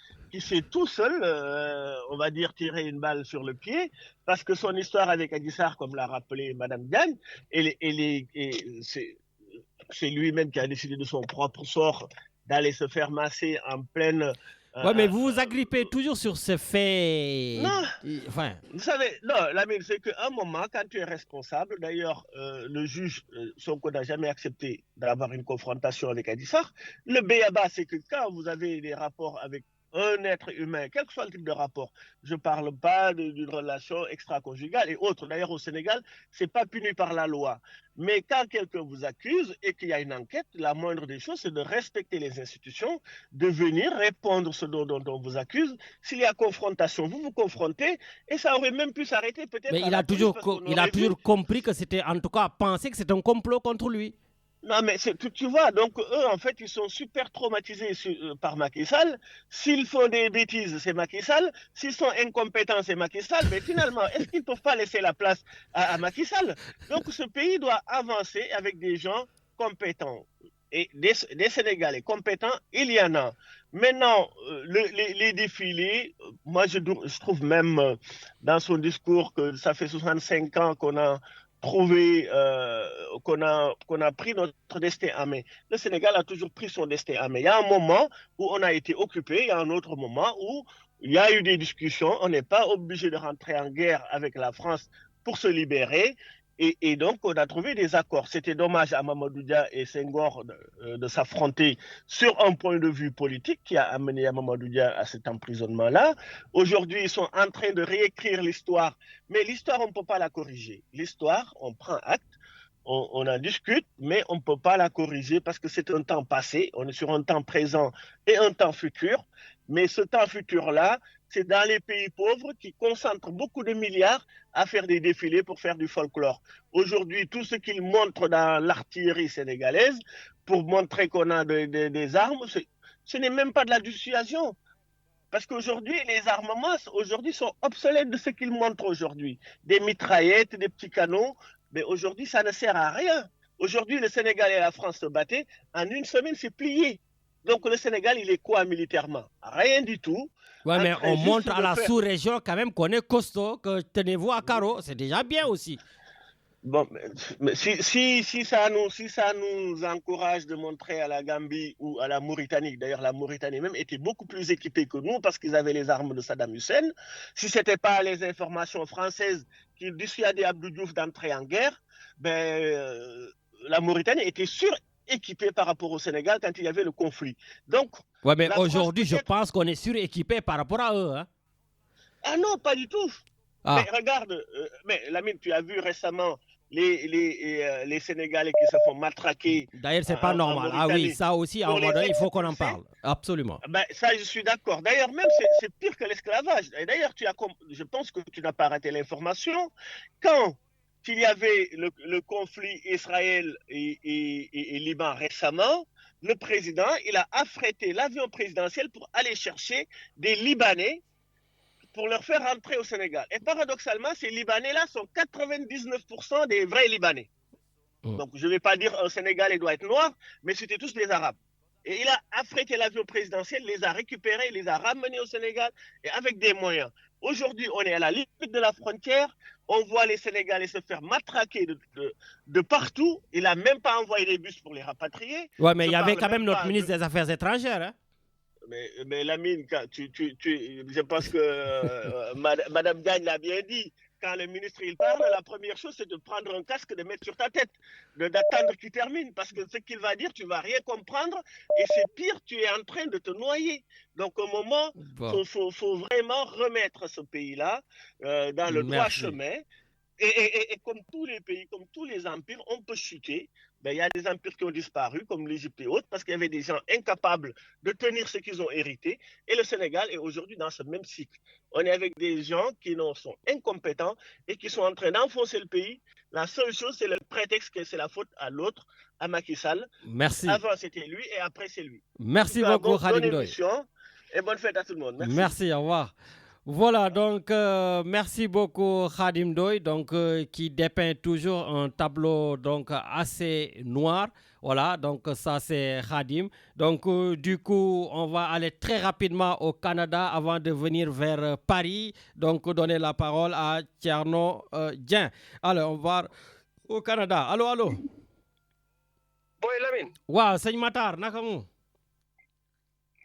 tout seul, on va dire, tiré une balle sur le pied, parce que son histoire avec Adji Sarr, comme l'a rappelé Madame Diagne, c'est lui-même qui a décidé de son propre sort d'aller se faire masser en pleine... Oui, mais vous vous agrippez toujours sur ce fait. Non, enfin... vous savez, non, Lamine, c'est qu'à un moment, quand tu es responsable, d'ailleurs, le juge Sonko n'a jamais accepté d'avoir une confrontation avec Adji Sarr. Le b.a.-ba, c'est que quand vous avez des rapports avec un être humain, quel que soit le type de rapport, je ne parle pas d'une relation extra-conjugale et autres. D'ailleurs, au Sénégal, ce n'est pas puni par la loi. Mais quand quelqu'un vous accuse et qu'il y a une enquête, la moindre des choses, c'est de respecter les institutions, de venir répondre ce dont on vous accuse. S'il y a confrontation, vous vous confrontez et ça aurait même pu s'arrêter peut-être. Mais il a toujours compris que c'était, en tout cas, pensé que c'était un complot contre lui. Non, mais tu vois, donc eux, en fait, ils sont super traumatisés par Macky Sall. S'ils font des bêtises, c'est Macky Sall. S'ils sont incompétents, c'est Macky Sall. Mais finalement, est-ce qu'ils ne peuvent pas laisser la place à Macky Sall? Donc, ce pays doit avancer avec des gens compétents. Et des Sénégalais compétents, il y en a. Maintenant, les défilés, moi, je trouve même dans son discours que ça fait 65 ans qu'on a trouvé qu'on a pris notre destin en main. Le Sénégal a toujours pris son destin en main. Il y a un moment où on a été occupé, il y a un autre moment où il y a eu des discussions. On n'est pas obligé de rentrer en guerre avec la France pour se libérer. Et donc, on a trouvé des accords. C'était dommage à Mamadou Dia et Senghor de s'affronter sur un point de vue politique qui a amené Mamadou Dia à cet emprisonnement-là. Aujourd'hui, ils sont en train de réécrire l'histoire. Mais l'histoire, on ne peut pas la corriger. L'histoire, on prend acte, on en discute, mais on ne peut pas la corriger parce que c'est un temps passé. On est sur un temps présent et un temps futur. Mais ce temps futur-là, c'est dans les pays pauvres qui concentrent beaucoup de milliards à faire des défilés pour faire du folklore. Aujourd'hui, tout ce qu'ils montrent dans l'artillerie sénégalaise pour montrer qu'on a des armes, ce n'est même pas de la dissuasion. Parce qu'aujourd'hui, les armements sont obsolètes de ce qu'ils montrent aujourd'hui. Des mitraillettes, des petits canons, mais aujourd'hui, ça ne sert à rien. Aujourd'hui, le Sénégal et la France se battaient. En une semaine, c'est plié. Donc le Sénégal, il est quoi militairement? Rien du tout. Ouais, mais on montre à la sous-région quand même qu'on est costaud, que tenez-vous à carreau. C'est déjà bien aussi. Bon, mais si ça nous encourage de montrer à la Gambie ou à la Mauritanie, d'ailleurs la Mauritanie même était beaucoup plus équipée que nous parce qu'ils avaient les armes de Saddam Hussein. Si ce n'était pas les informations françaises qui dissuadaient Abdou Diouf d'entrer en guerre, la Mauritanie était suréquipée par rapport au Sénégal quand il y avait le conflit. Donc, ouais, mais aujourd'hui, je pense qu'on est suréquipé par rapport à eux. Hein? Ah non, pas du tout. Ah. Mais regarde, Lamine, tu as vu récemment les Sénégalais qui se font matraquer. D'ailleurs, c'est pas normal. Ah oui, ça aussi, à un moment donné, il faut qu'on en parle. Absolument. Ça, je suis d'accord. D'ailleurs, même, c'est pire que l'esclavage. Et d'ailleurs, je pense que tu n'as pas raté l'information. Quand il y avait le conflit Israël et Liban récemment, le président, il a affrété l'avion présidentiel pour aller chercher des Libanais pour leur faire rentrer au Sénégal. Et paradoxalement, ces Libanais-là sont 99% des vrais Libanais. Donc, je ne vais pas dire un Sénégalais doit être noir, mais c'était tous des Arabes. Et il a affrété l'avion présidentiel, les a récupérés, les a ramenés au Sénégal, et avec des moyens. Aujourd'hui, on est à la limite de la frontière, on voit les Sénégalais se faire matraquer de partout. Il n'a même pas envoyé des bus pour les rapatrier. Ouais, mais il y avait quand même notre ministre des Affaires étrangères, hein? Mais Lamine, je pense que Madame Gagne l'a bien dit. quand le ministre il parle, la première chose, c'est de prendre un casque, de mettre sur ta tête, d'attendre qu'il termine. Parce que ce qu'il va dire, tu ne vas rien comprendre. Et c'est pire, tu es en train de te noyer. Donc, au moment, faut vraiment remettre ce pays-là dans le droit chemin. Et comme tous les pays, comme tous les empires, on peut chuter. Ben, il y a des empires qui ont disparu, comme l'Égypte et autres, parce qu'il y avait des gens incapables de tenir ce qu'ils ont hérité. Et le Sénégal est aujourd'hui dans ce même cycle. On est avec des gens qui sont incompétents et qui sont en train d'enfoncer le pays. La seule chose, c'est le prétexte que c'est la faute à l'autre, à Macky Sall. Merci. Avant, c'était lui et après, c'est lui. Merci beaucoup, Khadim Ndoye. Et bonne fête à tout le monde. Merci, au revoir. Voilà, donc merci beaucoup Khadim Ndoye, donc qui dépeint toujours un tableau donc assez noir. Voilà, donc ça c'est Khadim. Donc du coup, on va aller très rapidement au Canada avant de venir vers Paris. Donc donner la parole à Thierno Dieng. Alors, on va au Canada. Allô. Boy Lamine. Waaw, sëñ Matar naka mu?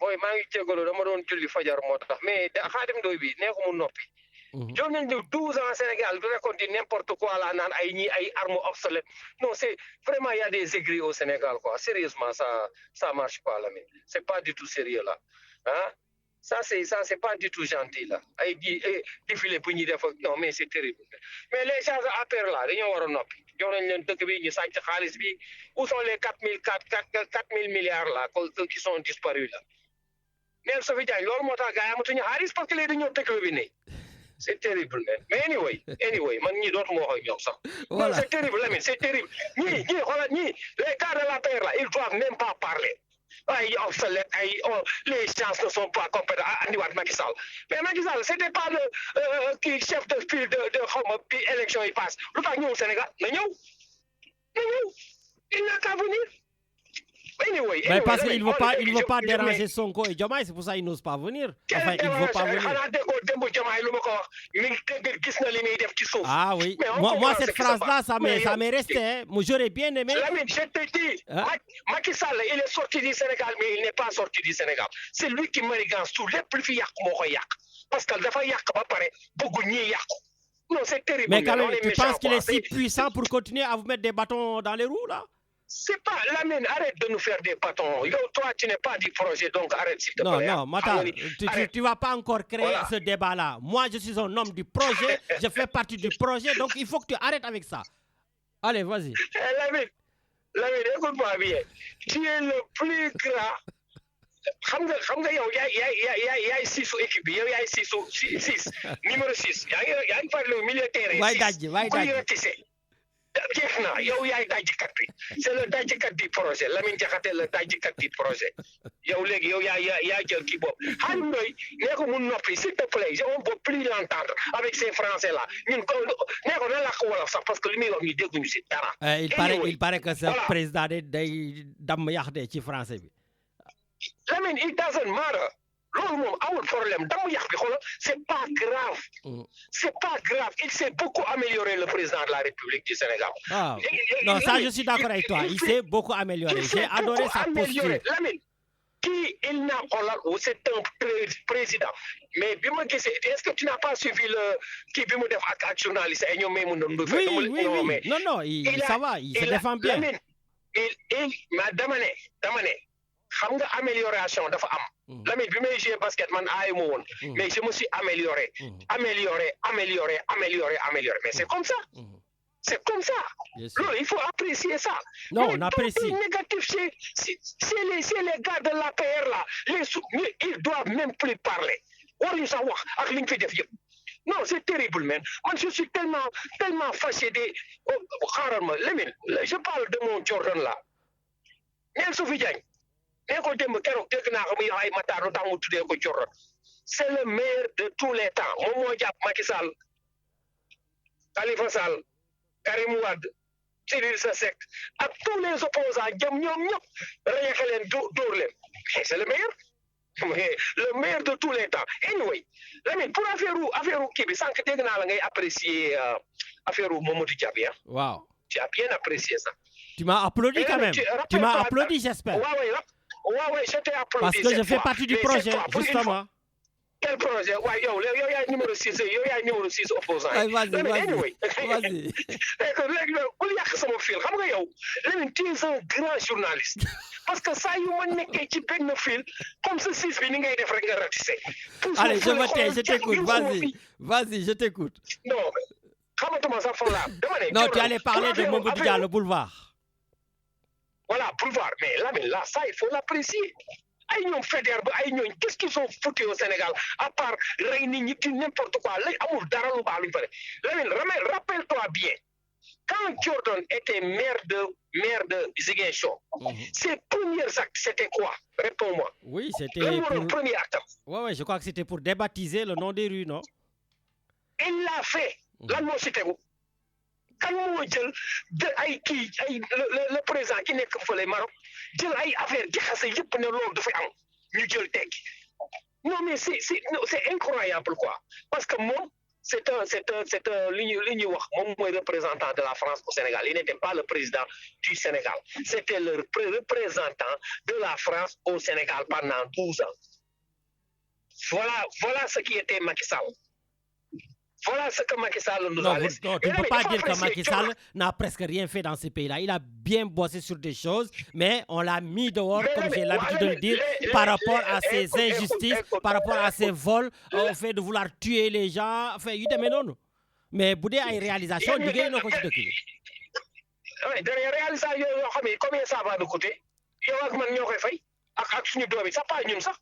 Boy maa ngi jégalu dama doon julli fajar moo tax mais Khadim Ndoye bi nee ko mu noppi. Jox nañ ñu 12 ans Sénégal du raconter n'importe quoi là naan ay armes obsolètes. Non, c'est vraiment il y a des aigris au Sénégal quoi. Sérieusement ça marche pas Lamine. C'est pas du tout sérieux là. Hein? Ça c'est pas du tout gentil là. Ay défilé pour ñi def non mais c'est terrible. Mais les gens à faire là dañoo war a noppi. Jox nañ leen dëkk bi ñu sàcc xaalis bi. Où sont les 4 000 milliards là qui sont disparus là? Neel Sophie Diagne loolu moo tax gars yi amatuñu xaalis parce que léegi dañoo tëkk bi ne. C'est terrible mais anyway man ñi dootuma wax ak ñoom sax. Voilà. C'est terrible Lamine, c'est terrible. ñii les gars de la paix là ils doivent même pas parler. Ay obsolète les gens ne sont pas compétents à andiwaat Macky Sall. Mais Macky Sall c'était pas le chef de file de xawma bi élection yi passe. Lu tax ñëw Sénégal na ñëw. Il n'a qu'à venir. Anyway, parce qu'il ne veut pas déranger Sonko et Diomaye, c'est pour ça qu'il n'ose pas venir. Enfin, il ne veut pas venir. Ah oui. Moi cette phrase-là, ça m'est resté. Hein. J'aurais bien aimé. Lamine, je te dis, Macky Sall, il est sorti du Sénégal, mais il n'est pas sorti du Sénégal. C'est lui qui manigance tout. Les plus yak moo yak. Parce que dafa yak ba pare bëggu ñi yak. Non, c'est terrible. Mais quand même, tu penses qu'il est si puissant pour continuer à vous mettre des bâtons dans les roues là? C'est pas Lamine, arrête de nous faire des bâtons. Toi, tu n'es pas du projet, donc arrête s'il te plaît. Non, Matar, tu vas pas encore créer ce débat-là. Moi, je suis un homme du projet, je fais partie du projet, donc il faut que tu arrêtes avec ça. Allez, vas-y. Lamine, écoute-moi bien. Tu es le plus grand. xam nga yow yaay siisu équipe bi yow yaay six numéro 6 yaa ngi farlu militaire waay dajji jeex na yow yaay dajjikat bi c'est le dajjikat du projet Lamine Diakhaté le dajjikat du projet yow léegi yow yaa jël kii boobu Khadim Ndoye nee ko mu noppi s'il te plaît on ne peut plus l'entendre avec ces français là ñun ko nee ko na làkk wolof sax parce que li muy wax ñu dégguñu si dara. Il paraît que ce président day damm yàq de ci français bi. Lamine, it doesn't matter. Loolu moom amul problème damu yàq bi xoolal c'est pas grave. C'est pas grave. Il s'est beaucoup amélioré le président de la République du Sénégal. Ah. Non, ça je suis d'accord avec toi. Il s'est beaucoup amélioré. J'ai adoré sa posture. Lamine, il n'a pas c'est un président. Mais bi ma gisee est-ce que tu n'as pas suivi le kii bi mu def ak journaliste ay ñoom Maïmouna Ndoye. Oui. Non, ça va, il se défend bien. Lamine, dama ne xam nga amélioration dafa am. Lamine bi may jouer basket man aayu ma woon. Mais je me suis amélioré. Mais c'est comme ça. C'est comme ça. Loolu il faut apprécier ça. Non, on apprécie. Négatif c'est les gars de l'APR là. Ils doivent même plus parler. Waruñu sax wax ak li ñu fi def yëpp. Non, c'est terrible, man. Moi, je suis tellement fâché de. Xaaral ma Lamine, je parle de mon Jordan là. Neel Sophie Diagne. Ko démb keroog dégg naa ko muy ay Matar lu tax mu tuddee ko Jordan c'est le meilleur de tous les temps moom moo jàpp Macky Sall Khalifa Sall Karim Wade Idrissa Seck ak tous les opposants jëm ñoom ñëpp reyexe leen dóor leen c'est le meilleur de tous les temps anyway Lamine pour affaire kii bi sànq dégg naa la ngay apprécier affaire Mamadou Dia bi. Waaw. Tu as bien apprécié ça. Tu m'as applaudi quand même. Tu m'as applaudi, j'espère. Ouais, je t'ai applaudi. Parce que je fais partie du projet, justement. quel projet waaye yow yaay numéro 6 yow yaay numéro 6 opposant vas-y. léegi bul yàq sama fil xam nga yow Lamine tu es un grand journaliste parce que saa yu ma nekkee ci benn fil comme ce 6 bi ni ngay def rek nga ratissé. Allez, je t'écoute, vas-y, je t'écoute. Non, xamatuma sax fan laa dama ne. Non, tu allais parler de Mamadou Dia, le boulevard. Voilà, boulevard, mais Lamine là, ça il faut l'apprécier. Ay ñoom Faidherbe ba ay ñooñ qu'est-ce qu'ils ont foutu au Sénégal à part rey nit ñi ci n'importe quoi lay amul dara lu baax luñ fa def Lamine rappelle-toi bien quand Jordan était maire de Ziguinchor ses premiers actes c'était quoi? Réponds-moi. Oui, c'était le premier acte. Ouais, je crois que c'était pour débaptiser le nom des rues, non? Il l'a fait. Lan moo ci tegu kan moo jël de ay kii ay le président ki nekk fële Maroc jël ay affaire jaxase yëpp ne loolu dafay am ñu jël tekki non mais c'est incroyable quoi parce que moom c'est un li ñuy wax moom mooy représentant de la France au Sénégal il n'était pas le président du Sénégal c'était le représentant de la France au Sénégal pendant 12 ans voilà ce qui était Macky Sall. Voilà ce que Macky Sall nous a laissé. Non, tu ne peux pas dire que Macky Sall n'a presque rien fait dans ce pays-là. Il a bien bossé sur des choses, mais on l'a mis dehors, comme j'ai l'habitude de le dire, par rapport à ses injustices, par rapport à ses vols, au fait de vouloir tuer les gens. Enfin, il demande non. Mais Boudé a une réalisation, il y a une autre chose. Oui, derrière réalisation, combien ça va nous coûter? Il y a un man ñoo koy fay ak suñu doom yi sax pas ñun sax.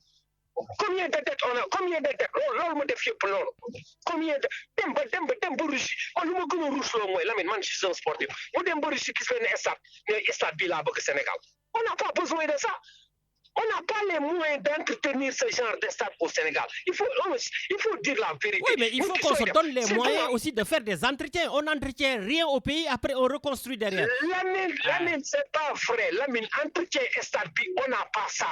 Combien de dettes on a combien de dettes loolu ma def yëpp loolu combien de dem ba Russie man lu ma gën a ruus loo mooy Lamine man je suis un sportif mu dem ba Russie gis benn stade mais stade bii laa bëgg Sénégal on n'a pas besoin de ça on n'a pas les moyens d'entretenir ce genre de stade au Sénégal il faut dire la vérité. Oui, mais il faut qu'on se donne les moyens aussi de faire des entretiens. On n'entretient rien au pays, après on reconstruit derrière. Lamine, c'est pas vrai. Lamine, entretien stade, on n'a pas ça.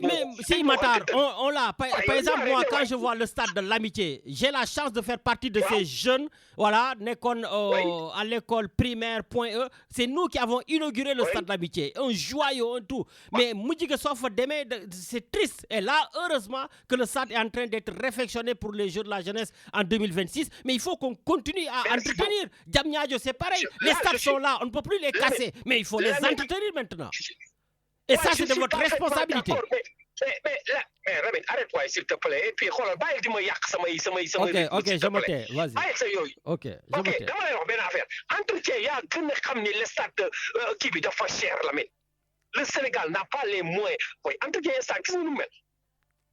Mais si, Matar, on l'a. Par exemple, moi, quand je vois le stade de l'Amitié, j'ai la chance de faire partie de ces jeunes, voilà, à l'école primaire, .e. C'est nous qui avons inauguré le stade de l'Amitié. Un joyau, un tout. Mais c'est triste. Et là, heureusement que le stade est en train d'être réfectionné pour les Jeux de la jeunesse en 2026. Mais il faut qu'on continue à entretenir. Diamniadio, c'est pareil. Les stades sont là, on ne peut plus les casser. Mais il faut les entretenir maintenant. Et ça, c'est de votre responsabilité. Mais Ramin, arrête-toi s'il te plaît. Et puis, ok, je me tais. Vas-y. Ok, je me tais. Dama lay wax benn affaire. Entretien yaa gën a xam ni le stade kii bi dafa cher Lamine. Le Sénégal n'a pas les moyens. Oui, entretien stade gis nga nu mel.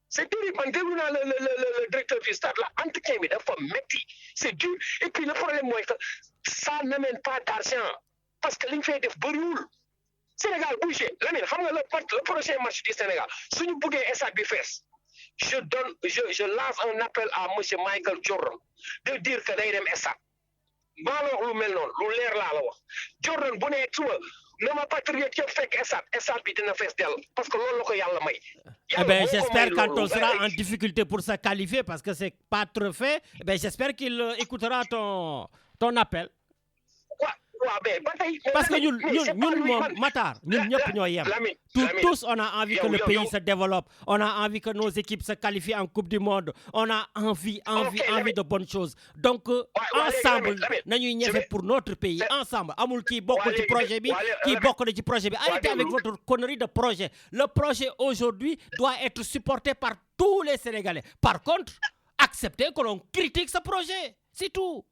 C'est dur, man déglu naa le directeur du stade là entretien bi dafa metti. C'est dur. Et puis le problème mooy que ça n'amène pas d'argent parce que li ñu fay def bëriwul. Sénégal bougé Lamine xam nga le prochain match du Sénégal suñu buggee stade bi fees je lance un appel à monsieur Michael Jordan de dire que day dem stade maa la wax lu mel noonu lu leer laa la wax Jordan bu ne suba na ma patriote yëpp fekk stade bi dina fees dell parce que loolu la ko yàlla may. Eh ben, j'espère quand on sera en difficulté pour se qualifier parce que c'est pas trop fait, eh ben, j'espère qu'il écoutera ton appel. Parce que nous, Matar, nous tous, on a envie que le pays se développe. On a envie que nos équipes se qualifient en Coupe du Monde. On a envie de bonnes choses. Donc, ensemble, nous sommes pour notre pays. Ensemble, Amoul qui beaucoup du projet, arrêtez avec votre connerie de projet. Le projet aujourd'hui doit être supporté par tous les Sénégalais. Par contre, acceptez que l'on critique ce projet. C'est tout.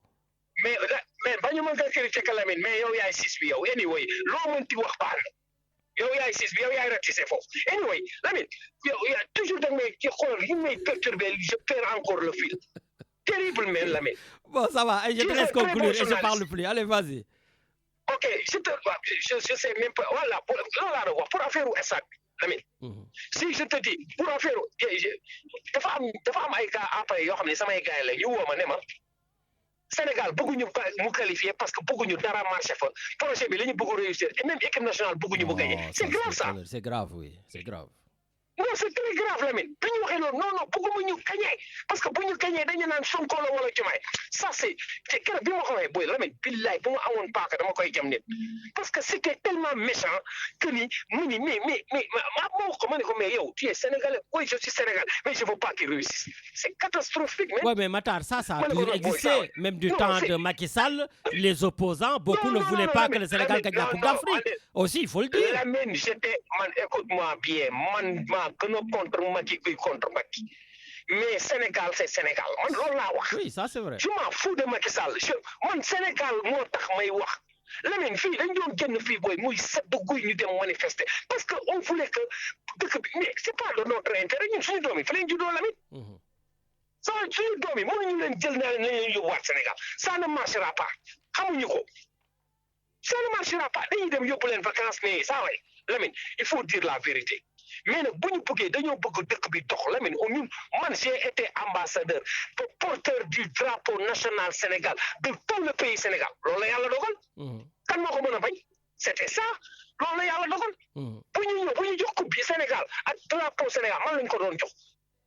Mais bañu mën nga critiquer Lamine mais yow yaay sis bi yow anyway loo mënti wax baal yow yaay sis bi yow yaay ratissé foofu anyway Lamine yow yaa toujours da ngay ci xool li may perturber je perds encore le fil terriblement Lamine. Bon ça va je te laisse conclure et je parle plus allez vas-y. Ok je sais même pas voilà pour affaire u stade bi Lamine. Si je te dis pour affaire dafa am ay gars après yoo xam ne samay gars la ñu woo ma ne ma Sénégal bëgguñu mu qualifier parce que bëgguñu dara marché fa projet bi la ñu bëgg réussir et même équipe nationale bëgguñu mu gagner. C'est grave ça. C'est grave oui c'est grave. non c'est très grave Lamine bi ñu waxee loolu non bëgguma ñu gagné parce que bu ñu gagné dañu naan Sonko la wala Diomaye ça c'est keroog bi ma ko waxee booy Lamine billaay bu ma amoon paaka dama koy jam nit parce que c'était tellement méchant que ni mu ni mais ma wax ko ma ne ko mais yow tu es sénégalais oui je suis sénégalais mais je veux pas qu'il réussisse c'est catastrophique ouais mais Matar ça a toujours existé même du temps de Macky Sall les opposants beaucoup ne voulaient pas que le Sénégal gagne la Coupe d'Afrique aussi il faut le dire Lamine écoute-moi bien man gën a contre Macky kuy contre Macky mais Sénégal c'est Sénégal man loolu laa wax. oui ça c'est vrai. je m'en fous de Macky Sall man Sénégal moo tax may wax Lamine fii dañ doon génn fii booy muy sedd guy ñu dem manifester parce que on voulait que dëkk bi mais c'est pas de notre intérêt ñun suñu doom yi fa leen juddoo Lamine. suñu doom yi mënuñu leen jël naa leen yóbbuwaat Sénégal ça ne marchera pas xamuñu ko ça ne marchera pas dañuy dem yóbbu leen vacances mais saa waay Lamine il faut dire la vérité. mais nag bu ñu bëggee dañoo bëgg dëkk bi dox Lamine ñun man j'ai été ambassadeur porteur du drapeau national Sénégal de tout le pays Sénégal loolu la yàlla dogal. kan moo ko mën a bañ c'était ça loolu la yàlla dogal. bu ñu jox coupe bi Sénégal ak drapeau Sénégal man lañ ko doon jox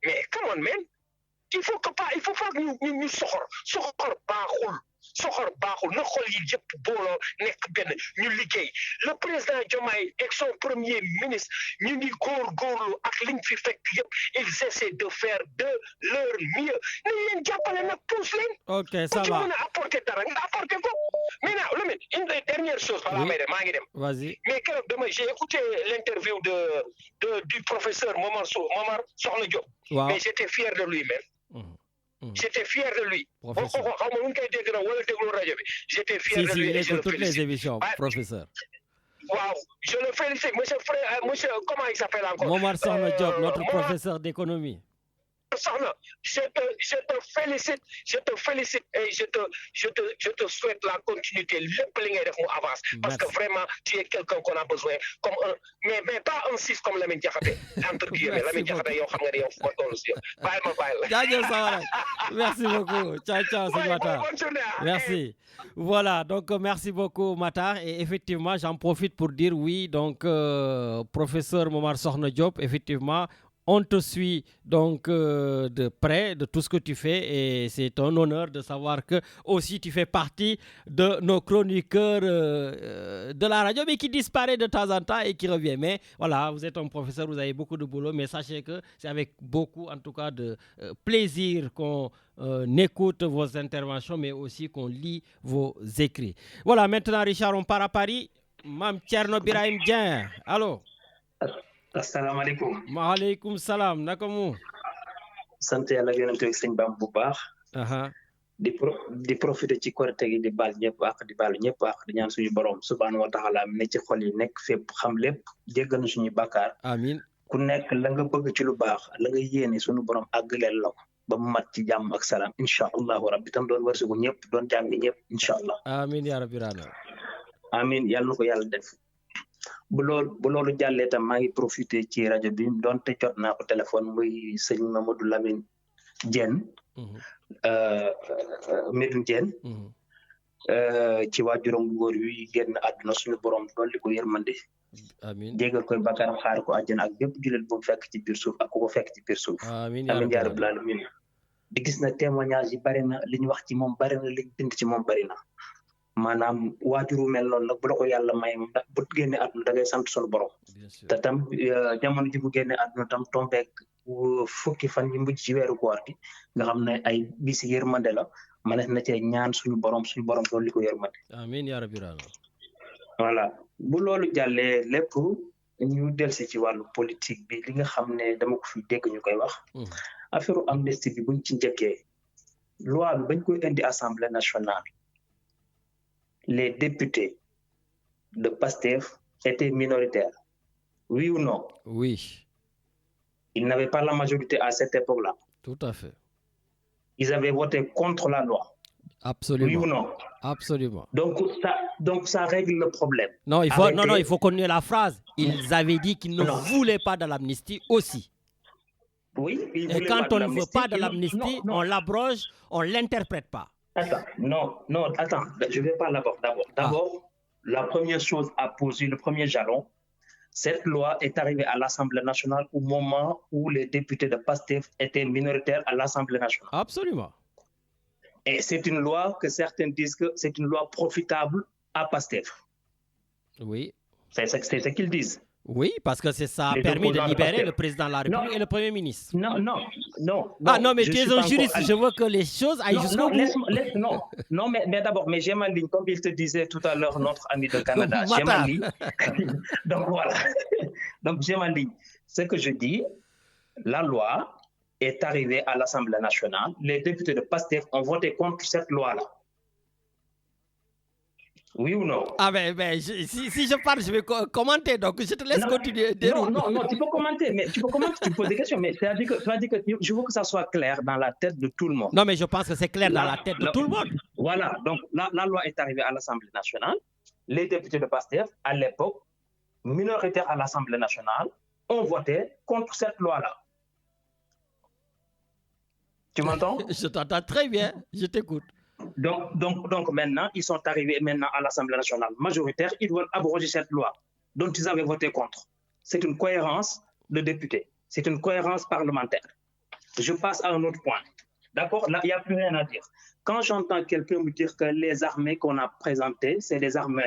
mais come on man il faut pas ñu soxor baaxul na xol yi yëpp booloo nekk benn ñu liggéey le président Diomaye ak son premier ministre ñu ngi góorgóorlu ak liñ fi fekk yëpp ils essaient de faire de leur mieux nañ leen jàppale nag pousse leen. ok ça va ku ci mën a apporter dara nga apporter ko maintenant Lamine une des dernières choses balaa may dem maa ngi dem. vas-y mais keroog j'ai écouté l'interview du professeur Momar Sokhna Diop. waaw mais j'étais fier de lui même. J'étais fier de lui. J'étais fier de lui. Il écoute toutes les émissions, professeur. Wow, je le félicite. Monsieur, comment il s'appelle encore? Momar Sokhna Diop, notre professeur d'économie. Je te félicite et je te souhaite la continuité. Le pling de avance. Parce que vraiment, tu es quelqu'un qu'on a besoin. Comme mais pas un 6 comme Lamine Diakhaté. Entre guillemets, Lamine Diakhaté, merci beaucoup. Ciao, c'est Matar. Merci. Voilà, donc merci beaucoup Matar. Et effectivement, j'en profite pour dire oui, donc professeur Momar Sokhna Diop, effectivement, on te suit donc de près de tout ce que tu fais et c'est un honneur de savoir que aussi tu fais partie de nos chroniqueurs de la radio mais qui disparaît de temps en temps et qui revient. Mais voilà, vous êtes un professeur, vous avez beaucoup de boulot, mais sachez que c'est avec beaucoup en tout cas de plaisir qu'on écoute vos interventions mais aussi qu'on lit vos écrits. Voilà, maintenant Richard, on part à Paris. Mam Thierno Birahim Dieng, allô. asalaamaaleykum. maaleykum salaam naka mu. sant yàlla yonent ak sëñ Bam bu baax. di profiter ci korite gi di baal ñëpp ak di baalu ñëpp ak di ñaan suñu borom subhaanahu wa taala ne ci xol yi nekk fépp xam lépp jéggal na suñu bàkkaar. amiin ku nekk la nga bëgg ci lu baax la nga yéene suñu borom àggaleel la ko ba mu mat ci jàmm ak salaam incha allahu rabbi tam doon wërsëgu ñëpp doon jàmmi ñëpp incha allah. amiin yaa rabbi raana. amiin yàlla na ko yàlla def. bu loolu jàllee tam maa ngi profité ci rajo bi donte jot naa ko téléphone muy sëñ Mamadou Lamine Diène Medoune Diène ci waajuram bu góor yi génn àdduna suñu borom dolli ko yërmande amiin jégal koy bakaram xaar ko àjjana ak bépp jullit bu mu fekk ci biir suuf ak ku ko fekk ci biir suuf amiin yaa rabbal aalamiin di gis na témoignage yi bari na li ñu wax ci moom bari na li ñu bind ci moom bari na maanaam waajuru mel noonu nag bu la ko yàlla may ndax bu génne àdduna da ngay sant sunu borom te tam jamono ji bu génne àdduna tam tombeek fukki fan yi mujj ci weeru koor gi nga xam ne ay bisi yërmande la manees na cee ñaan suñu borom doon li ko yërmande amiin yaa rabbi raana. voilà bu loolu jàllee lépp ñu delsi ci wàllu politique bi li nga xam ne dama ko fi dégg ñu koy wax affaire amnistie bi buñ ci njëkkee loi bi bañ koy indi assemblée nationale les députés de PASTEF étaient minoritaires. Oui ou non? Oui. Ils n'avaient pas la majorité à cette époque-là. Tout à fait. Ils avaient voté contre la loi. Absolument. Oui ou non? Absolument. Donc ça règle le problème. Non, il faut continuer la phrase. Ils avaient dit qu'ils ne voulaient pas de l'amnistie aussi. Oui. Et quand on ne veut pas de l'amnistie, on l'abroge, on ne l'interprète pas. Attends, je ne vais pas l'aborder d'abord. D'abord, la première chose à poser, le premier jalon, Cette loi est arrivée à l'Assemblée nationale au moment où les députés de PASTEF étaient minoritaires à l'Assemblée nationale. Absolument. Et c'est une loi que certains disent que c'est une loi profitable à PASTEF. Oui. C'est ce qu'ils disent. Oui, parce que ça a Les permis de opposants de libérer PASTEF. le président de la République et le Premier ministre. Non. Ah non, mais je tu suis es un pas juriste, encore- je veux que les choses aillent jusqu'au bout. Non, mais d'abord, mais j'ai ma ligne, comme il te disait tout à l'heure, notre ami de Canada. J'ai ma Matar. ligne. Donc voilà. Donc j'ai ma ligne. Ce que je dis, la loi est arrivée à l'Assemblée nationale. Les députés de PASTEF ont voté contre cette loi-là. Oui ou non? Ah ben, si je parle, je vais commenter, donc je te laisse continuer. Non, tu peux commenter, mais tu poses des questions, mais c'est-à-dire que je veux que ça soit clair dans la tête de tout le monde. Non, mais je pense que c'est clair dans la tête de tout le monde. Voilà, donc la loi est arrivée à l'Assemblée nationale. Les députés de PASTEF, à l'époque, minoritaires à l'Assemblée nationale, ont voté contre cette loi-là. Tu m'entends? Je t'entends très bien, je t'écoute. Donc maintenant, ils sont arrivés à l'Assemblée nationale majoritaire, ils veulent abroger cette loi dont ils avaient voté contre. C'est une cohérence de députés, c'est une cohérence parlementaire. Je passe à un autre point. D'accord? Là, il n'y a plus rien à dire. Quand j'entends quelqu'un me dire que les armées qu'on a présentées, c'est les armes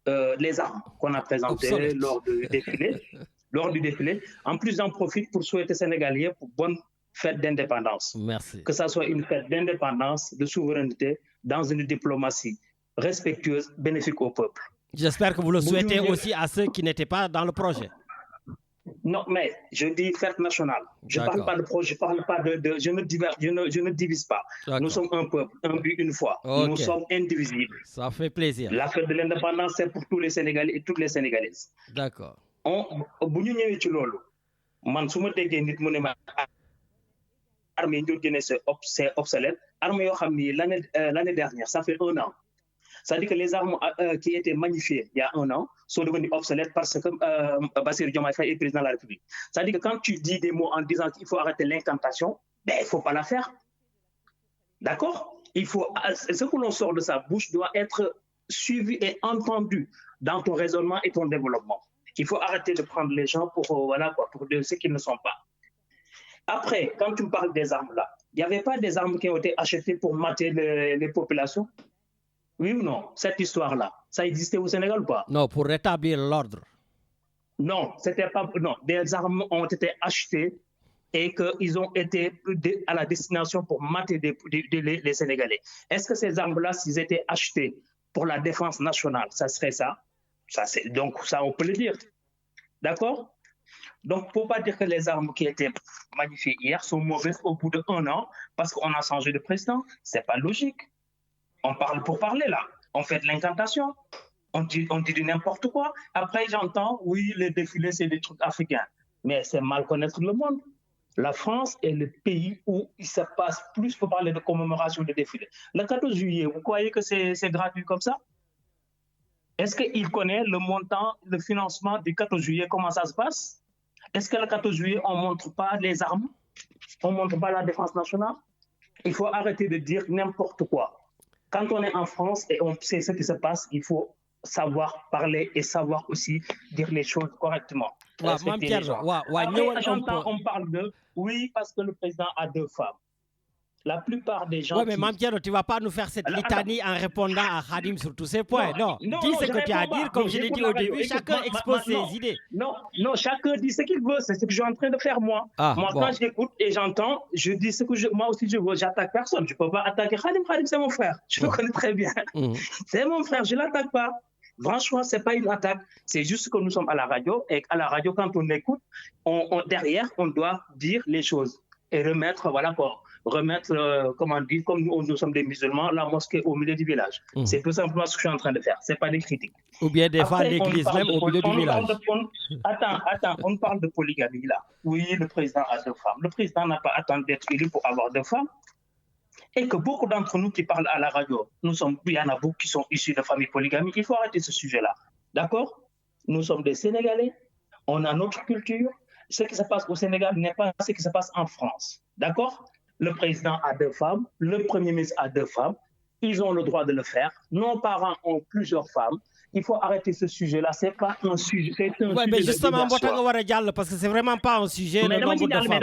qu'on a présentées lors du défilé, en plus j'en profite pour souhaiter aux Sénégalais pour bonne fête d'indépendance. Merci. Que ça soit une fête d'indépendance, de souveraineté, dans une diplomatie respectueuse, bénéfique au peuple. J'espère que vous le souhaitez aussi à ceux qui n'étaient pas dans le projet. Non, mais je dis fête nationale. Je ne parle pas de projet, je ne divise pas. Nous sommes un peuple, un but, une foi. Okay. Nous sommes indivisibles. Ça fait plaisir. La fête de l'indépendance, c'est pour tous les Sénégalais et toutes les Sénégalaises. D'accord. Bu ñu ñëwee ci loolu, man su ma déggee nit mu ne ma armée ñu génne c'est obsolète. Armes yoo xam ni l'année dernière, ça fait 1 an. C'est-à-dire que les armes qui étaient magnifiées il y a 1 an sont devenues obsolètes parce que Bassirou Diomaye Faye est président de la République. C'est-à-dire que quand tu dis des mots en disant qu'il faut arrêter l'incantation, ben, il ne faut pas la faire. D'accord? Ce que l'on sort de sa bouche doit être suivi et entendu dans ton raisonnement et ton développement. Il faut arrêter de prendre les gens pour ceux qui ne sont pas. Après, quand tu me parles des armes là, il n'y avait pas des armes qui ont été achetées pour mater les populations? Oui ou non? Cette histoire-là, ça existait au Sénégal ou pas? Non, pour rétablir l'ordre. Non, c'était pas. Non, des armes ont été achetées et qu'ils ont été à la destination pour mater les Sénégalais. Est-ce que ces armes-là, s'ils étaient achetées pour la défense nationale, ça serait ça? Donc, ça, on peut le dire. D'accord? Donc, il ne faut pas dire que les armes qui étaient magnifiées hier sont mauvaises au bout d'1 an parce qu'on a changé de président. Ce n'est pas logique. On parle pour parler là. On fait de l'incantation. On dit du n'importe quoi. Après, j'entends, oui, les défilés, c'est des trucs africains. Mais c'est mal connaître le monde. La France est le pays où il se passe plus pour parler de commémoration de défilés. Le 14 juillet, vous croyez que c'est gratuit comme ça? Est-ce qu'il connaît le montant, le financement du 14 juillet, comment ça se passe? Est-ce que le 14 juillet, on ne montre pas les armes? On ne montre pas la défense nationale? Il faut arrêter de dire n'importe quoi. Quand on est en France et on sait ce qui se passe, il faut savoir parler et savoir aussi dire les choses correctement. Après, j'entends, on parle de oui, parce que le président a 2 femmes. La plupart des gens. Oui, mais Mme Pierre, tu ne vas pas nous faire cette litanie en répondant à Khadim sur tous ces points. Non, dis ce que tu as à dire, comme je l'ai dit au début, chacun expose ses idées. Non, chacun dit ce qu'il veut, c'est ce que je suis en train de faire moi. Quand j'écoute et j'entends, je dis ce que moi aussi je veux, j'attaque personne. Je ne peux pas attaquer Khadim. Khadim, c'est mon frère, je le connais très bien. C'est mon frère, je ne l'attaque pas. Franchement, ce n'est pas une attaque, c'est juste que nous sommes à la radio et à la radio, quand on écoute, derrière, on doit dire les choses et remettre, comme on dit, comme nous sommes des musulmans, la mosquée au milieu du village. C'est tout simplement ce que je suis en train de faire, ce n'est pas des critiques. Ou bien défendre l'église même au milieu du village. Attends, on parle de polygamie là. Oui, le président a 2 femmes. Le président n'a pas attendu d'être élu pour avoir 2 femmes. Et que beaucoup d'entre nous qui parlent à la radio, il y en a beaucoup qui sont issus de familles polygamiques. Il faut arrêter ce sujet-là. D'accord? Nous sommes des Sénégalais, on a notre culture. Ce qui se passe au Sénégal n'est pas ce qui se passe en France. D'accord? Le président a 2 femmes, le premier ministre a 2 femmes. Ils ont le droit de le faire. Nos parents ont plusieurs femmes. il faut arrêter ce sujet-là. C'est pas un sujet, c'est un ouais, sujet mais de justement, débat parce que c'est vraiment pas un sujet. mais le nombre de femmes.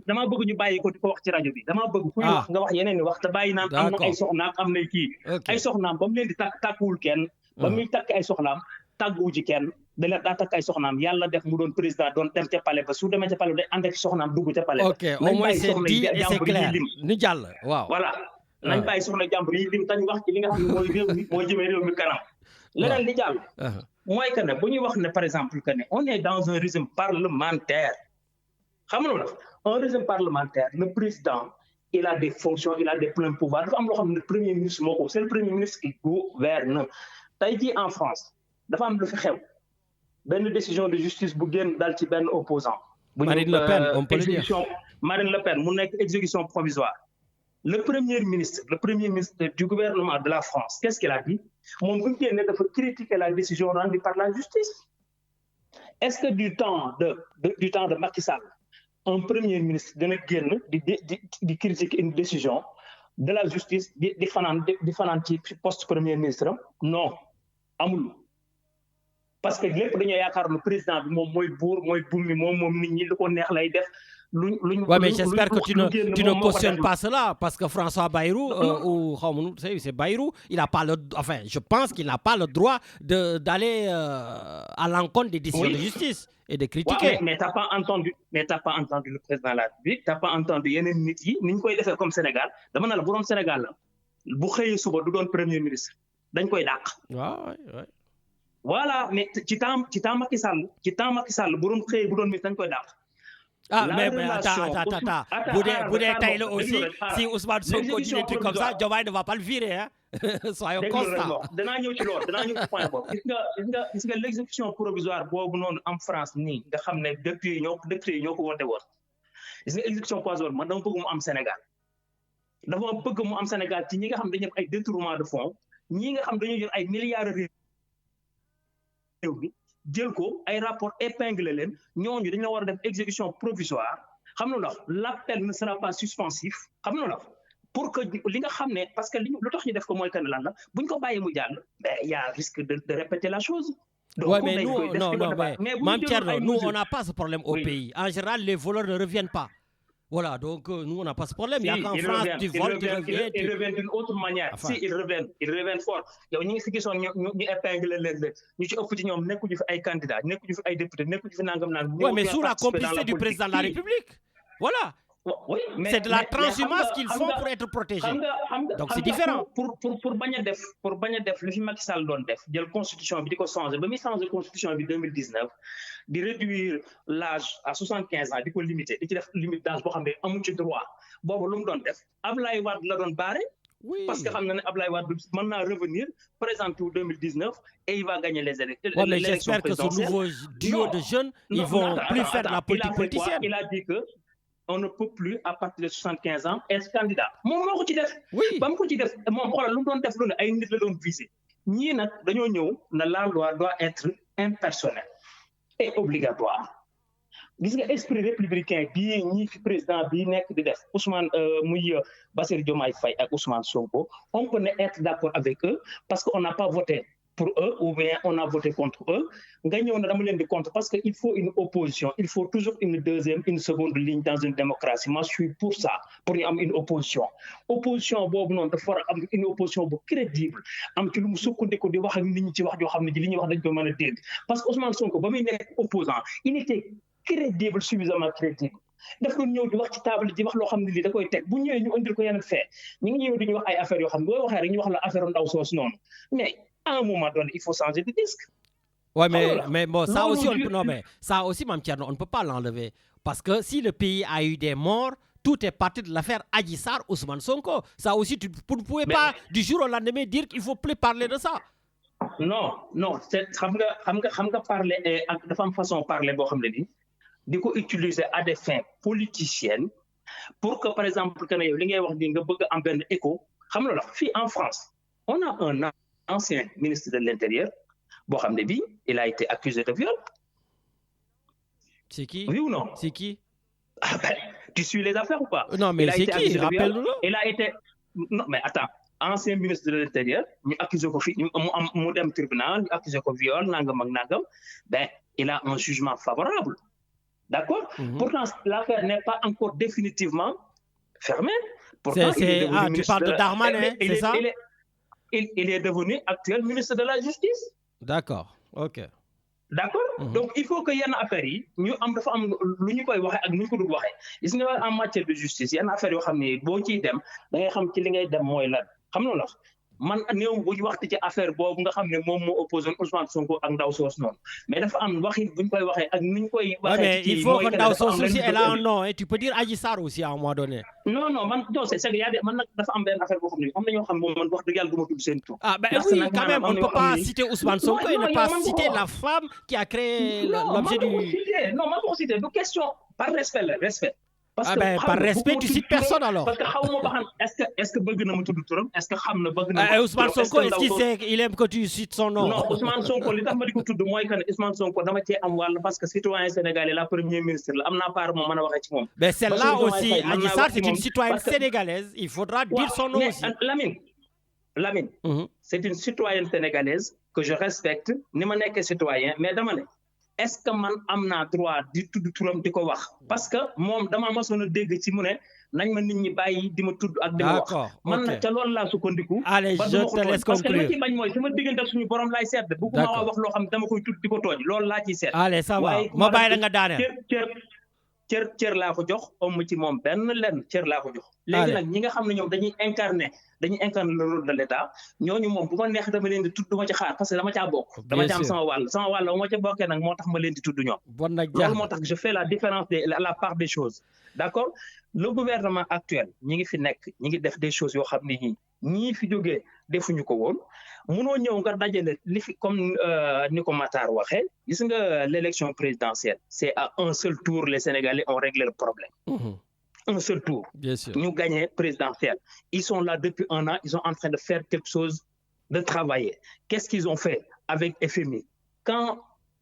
dama bëgg ñu bàyyi ko di ko wax ci rajo bi dama bëgg kuy wax nga wax yeneen ni wax te bàyyi naan am na ay soxnaam am na kii ay soxnaam ba mu leen di tàkkuwul kenn ba muy takk ay soxnaam tàgguwu ci kenn daa takk ay soxnaam yàlla def mu doon président doon dem ca palais ba su demee ca palais day ànd ak soxnaam dugg ca palais ba ok au moins c'est dit et c'est clair ñu jàll waaw voilà nañ bàyyi soxna jàmbur yi lim tañ wax ci li nga xam ne mooy réew mi mooy jëmee réew mi kanam leneen li jàll mooy que ne bu ñuy wax ne par exemple que ne on est dans un régime parlementaire xam nga un régime parlementaire le président il a des fonctions il a des pleins pouvoirs dafa am loo xam ne le premier ministre moo ko c'est le premier ministre qui gouverne tey jii en France dafa am lu fi xew benn décision de justice bu génn dal ci benn opposant Marine Le Pen on peut le dire Marine Le Pen mu nekk exécution provisoire le premier ministre du gouvernement de la France qu'est-ce qu'il a dit moom bu ñu génnee dafa critiquer la décision rendue par la justice est-ce que du temps de Macky Sall un premier ministre dana génn di critiquer une décision de la justice di fanaan ci poste premier ministre non amul parce que lépp dañoo yaakaar ne président bi moom mooy buur mooy buum mi moom nit ñi lu ko neex lay def ouais, mais j'espère que tu ne cautionnes pas cela parce que François Bayrou ou c'est Bayrou il n'a pas je pense qu'il n'a pas le droit d'aller à l'encontre des décisions de justice et de critiquer. Mais t'as pas entendu le président de la République, t'as pas entendu yeneen nit yi ni ñu koy defee comme Sénégal dama na la bu doon Sénégal la bu xëyee suba du doon premier ministre dañ koy dàq. Ouais. Voilà mais ci temps Macky Sall bu doon xëyee bu doon ministre dañ koy dàq. Mais attends. Boudé Taïle aussi, si Ousmane Sonko dit des trucs comme ça, Diomaye ne va pas le virer, hein. Soyons constants. Danaa ñëw ci point boobu. Gis nga l'exécution provisoire boobu noonu en France nii nga xam ne depuis ñoo ko voté woon. Gis nga exécution provisoire man dama bëgg mu am Sénégal. Dama bëgg mu am Sénégal ci ñi nga xam dañu def ay détournement de fonds, ñi nga xam dañu jël ay milliards réew bi jël ko ay rapport épinglé leen ñooñu dañu la war a def exécution provisoire xam nga l'appel ne sera pas suspensif xam nga pour que li nga xam ne parce que lu tax ñu def ko mooy que lan la buñ ko bàyyi mu jàll il y a risque de répéter la chose. Donc, ouais, mais nous, Mame Thierno, nous on n'a pas ce problème au pays. En général, les voleurs ne reviennent pas. Voilà, donc nous on n'a pas ce problème. Il y a qu'en France, tu voles, tu reviens. Ils reviennent d'une autre manière. Enfin. Si, ils reviennent fort. yow ñi ngi fi gisoon ñu épingle leen ñu ci ëpp ci ñoom nekkuñu fi ay candidats nekkuñu fi ay députés nekkuñu fi nangam. Oui, mais sous la complicité du président de la République. Voilà. Oui, mais c'est de la transhumance qu'ils font pour être protégés. Donc c'est différent. Pour bañ a def lu fi Macky Sall doon def jël constitution bi di ko changer ba muy changer constitution bi 2019 di réduire l'âge à 75 ans di ko limiter di ci def limite d'âge boo xam ne amu ci droit boobu lu mu doon def Ablaye Wade la doon barré. Oui. Parce que xam na ne Ablaye Wade mën naa revenir présenter en 2019 et il va gagner les élections. Ouais, mais j'espère que ce nouveau duo de jeunes ils vont plus faire de la politique politicienne. Il a dit que on ne peut plus à partir de 75 ans être candidat moom moo ko ci def. Oui ba mu ko ci def moom xoolal lu mu doon def lu ne ay nit la doon viser ñii nag dañoo ñëw na la loi doit être impersonnelle et obligatoire gis nga esprit républicain bii ñii fi président bii nekk di def Ousmane muy Bassirou Diomaye Faye ak Ousmane Sonko on peut ne être d'accord avec eux parce que on n'a pas voté pour eux ou bien on a voté contre eux nga ñëw na dama leen di contre parce que il faut une opposition il faut toujours une deuxième une seconde ligne dans une démocratie moi je suis pour ça pour ñu am une opposition boobu noonu dafa war a am une opposition bu crédible am ci lu mu sukkandiku di wax ak nit ñi ci wax joo xam ne li ñuy wax dañ ko mën a dégg parce que Ousmane Sonko ba muy nekk opposant il était crédible suffisamment crédible daf doon ñëw di wax ci table di wax loo xam ne lii da koy teg bu ñëwee ñu indil ko yeneen fee ñu ngi ñëw di ñu wax ay affaires yoo xam ne boo waxee rek ñu wax la affaire ndaw soos noonu mais à un moment donné, il faut changer de disque. Ouais, mais bon, ça aussi, Mame Thierno, on ne peut pas l'enlever. Parce que si le pays a eu des morts, tout est parti de l'affaire Adji Sarr, Ousmane Sonko. Ça aussi, vous ne pouvez pas du jour au lendemain dire qu'il ne faut plus parler de ça. Non, xam nga parler ak dafa am façon parler boo xam ne ni di ko utiliser à des fins politiciennes pour que par exemple que ne yow li ngay wax ni nga bëgg am benn écho xam nga la fii en France on a un ancien ministre de l'Intérieur boo xam ne bii il a été accusé de viol. C'est qui? Oui ou non? C'est qui? Tu suis les affaires ou pas? Non, mais c'est qui? Rappelle-nous. Il a été non mais attends ancien ministre de l'Intérieur ñu accusé ko fi mu dem tribunal ñu accusé ko viol nangam ak nangam ben il a un jugement favorable d'accord. Pourtant l'affaire n'est pas encore définitivement fermée. Pourtant tu parles de Darmanin, c'est ça? Il est devenu actuel ministre de la Justice. D'accord, ok. D'accord. Donc il faut que yenn affaires yi ñu am dafa am lu ñu koy waxee ak nu ñu ko dul waxee gis nga en matière de justice yenn affaires yoo xam ne boo ciy dem da ngay xam ci li ngay dem mooy lan xam nga la man néew bu ñu waxti ci affaire boobu nga xam ne moom moo opposé Ousmane Sonko ak ndaw soos noonu mais dafa am waxi bu ñu koy waxee ak nu ñu koy waxee. mais il faut que ndaw soos aussi elle a un nom et tu peux dire Adji Sarr aussi à un moment donné. non man non c'est que y a des man nag dafa am benn affaire boo xam ne am na ñoo xam moom man wax dëgg yàlla du ma tudd seen tur. Ah ben oui quand même on ne peut pas citer Ousmane Sonko et ne pas citer la femme qui a créé l'objet du. Non man ko citer du question par respect la respect. Parce que par respect tu cites personne alors. Parce que xawma ba xam est-ce que bëgg na ma tudd turam est-ce que xam na bëgg na. Ousmane Sonko est-ce qu'il sait il aime que tu cites son nom. Non Ousmane Sonko li tax ma di ko tudd mooy que ne Ousmane Sonko dama cee am wàll parce que citoyen sénégalais la premier ministre la am naa part moom mën a waxee ci moom. Mais celle-là aussi Adji Sarr c'est une citoyenne sénégalaise il faudra dire son nom aussi. Lamine c'est une citoyenne sénégalaise que je respecte ni ma nekkee citoyen mais dama ne est-ce que man am naa droit di tudd turam di ko wax parce que moom dama mosoon a dégg ci mu ne nañ ma nit ñi bàyyi di ma tudd ak di ma wax man nag ca loolu laa sukkandiku. Allez je te laisse conclure parce que li ma ciy bañ mooy sama diggante suñu borom laay seet bëgguma wax loo xam dama koy tudd di ko tooñ loolu laa ciy seet. Allez ça va ma bàyyi la nga daaneel. cër laa ko jox amu ci moom benn lenn cër laa ko jox. léegi nag ñi nga xam ne ñoom dañuy incarner le rôle de l'État ñooñu moom bu ma neex dama leen di tudd duma ci xaar parce que dama caa bokk. dama ci am sama wàll bu ma ca bokkee nag moo tax ma leen di tudd ñoom. loolu moo tax je fais la différence la part des choses d'accord le gouvernement actuel ñi ngi fi nekk ñi ngi def des choses yoo xam ne ñii fi jógee defuñu ko woon munoo ñëw nga dajale li fi comme ni ko Matar waxee gis nga l'élection présidentielle c'est à un seul tour les Sénégalais ont réglé le problème. Un seul tour. Bien sûr. Nous gagnons présidentielle. Ils sont là depuis un an. Ils sont en train de faire quelque chose, de travailler. Qu'est-ce qu'ils ont fait avec FMI? Quand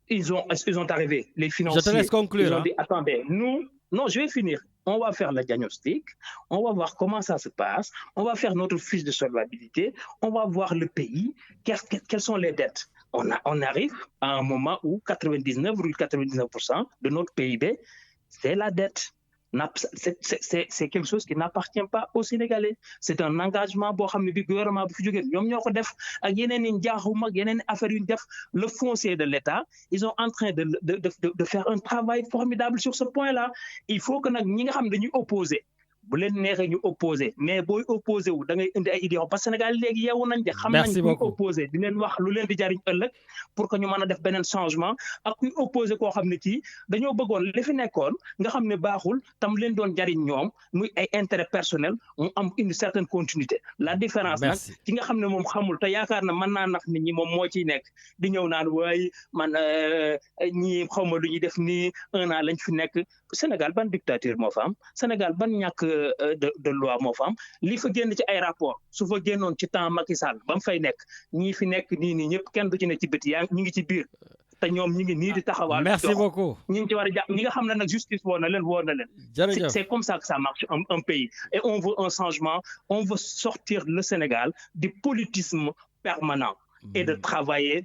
ils sont arrivés, les financiers. Je te laisse conclure. Ils ont dit, attendez, non, je vais finir. On va faire le diagnostic. On va voir comment ça se passe. On va faire notre fiche de solvabilité. On va voir le pays. Quelles sont les dettes? On arrive à un moment où 99,99% de notre PIB, c'est la dette. C'est quelque chose qui n'appartient pas aux Sénégalais. C'est un engagement boo xam ne bi gouvernement bi fi jógee ñoom ñoo ko def ak yeneen i njaaxum ak yeneen affaire yu ñu def le foncier de l'État ils sont en train de faire un travail formidable sur ce point-là. Il faut que nag ñi nga xam ne dañuy opposer bu leen neexee ñu opposé mais booy opposé wu da ngay indi ay idées parce que Sénégal léegi yeewu nañ de xam nañ kuy opposé di leen wax lu leen di jariñ ëllëg pour que ñu mën a def beneen changement ak kuy opposé koo xam ne kii dañoo bëggoon li fi nekkoon nga xam ne baaxul tam leen doon jariñ ñoom muy ay intérêt personnel mu am une certaine continuité. La différence nag ci nga xam ne moom xamul te yaakaar na mën naa nax nit ñi moom moo ciy nekk di ñëw naan waaye man ñii xaw ma lu ñuy def nii un an lañ fi nekk Sénégal ban dictature moo fa am Sénégal ban ñàkk de loi moo fa am li fa génn ci ay rapport su fa génnoon ci temps Macky Sall ba mu fay nekk ñii fi nekk nii ñëpp kenn du ci ne ci biti yaa ñu ngi ci biir te ñoom ñi ngi nii di taxawal. Merci beaucoup. ñi ngi ci war a jàpp ñi nga xam ne nag justice woo na leen. C'est comme ça que ça marche un pays et on veut un changement on veut sortir le Sénégal du politisme permanent. Et de travailler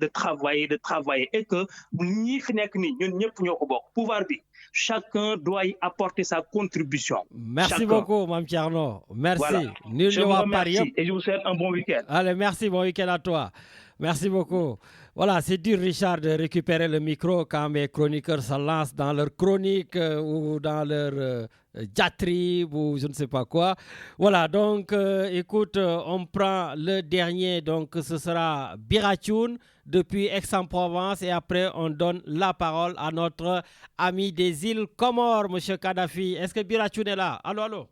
et que ñi fi nekk nii ñun ñëpp ñoo ko bokk pouvoir bi chacun doit y apporter sa contribution. Merci beaucoup Mame Thierno. Merci. Voilà. Je vous remercie et je vous souhaite un bon week-end. Allez, merci, bon week-end à toi. Merci beaucoup. Voilà, c'est dur, Richard, de récupérer le micro quand mes chroniqueurs se lancent dans leur chronique ou dans leur diatribe ou je ne sais pas quoi. Voilà, donc, écoute, on prend le dernier, donc ce sera Biratchoun depuis Aix-en-Provence et après, on donne la parole à notre ami des îles Comores, M. Kadhafi. Est-ce que Biratchoun est là? Allô?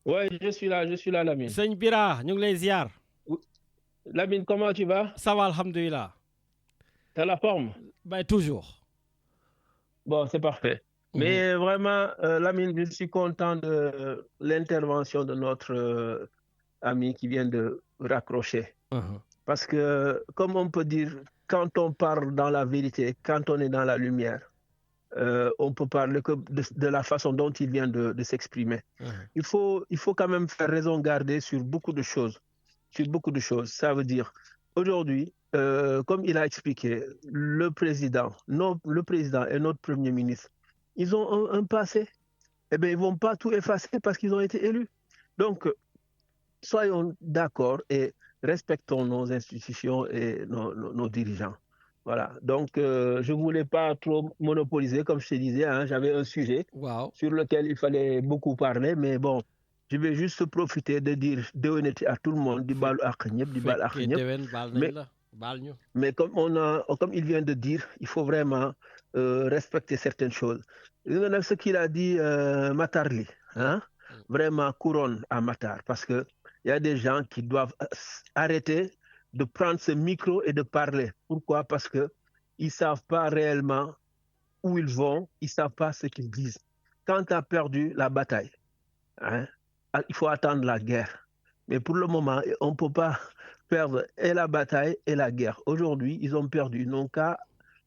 Oui, je suis là, Lamine. Seigne Bira, nous les ziar. Lamine, comment tu vas? Ça va, alhamdoulilah. T'as la forme? Ben, toujours. Bon, c'est parfait. Mais vraiment, Lamine, je suis content de l'intervention de notre ami qui vient de raccrocher. Parce que, comme on peut dire, quand on parle dans la vérité, quand on est dans la lumière, on peut parler que de la façon dont il vient de s'exprimer. Il faut quand même faire raison garder sur beaucoup de choses. sur beaucoup de choses. Ça veut dire, aujourd'hui, comme il a expliqué, le président et notre Premier ministre, ils ont un passé. Eh bien, ils ne vont pas tout effacer parce qu'ils ont été élus. Donc, soyons d'accord et respectons nos institutions et nos dirigeants. Voilà. Donc, je ne voulais pas trop monopoliser, comme je te disais. Hein, j'avais un sujet sur lequel il fallait beaucoup parler, mais bon, je vais juste profiter de dire déwénati à tout le monde, du bal ak ñëpp, du bal ak ñëpp. Mais comme il vient de dire, il faut vraiment respecter certaines choses. Ce qu'il a dit Matarli, hein, vraiment couronne à Matar, parce que il y a des gens qui doivent arrêter de prendre ce micro et de parler. Pourquoi? Parce qu'ils ne savent pas réellement où ils vont, ils ne savent pas ce qu'ils disent. Quand tu as perdu la bataille, hein, il faut attendre la guerre. Mais pour le moment, on ne peut pas perdre et la bataille et la guerre. Aujourd'hui, ils ont perdu. Ils n'ont qu'à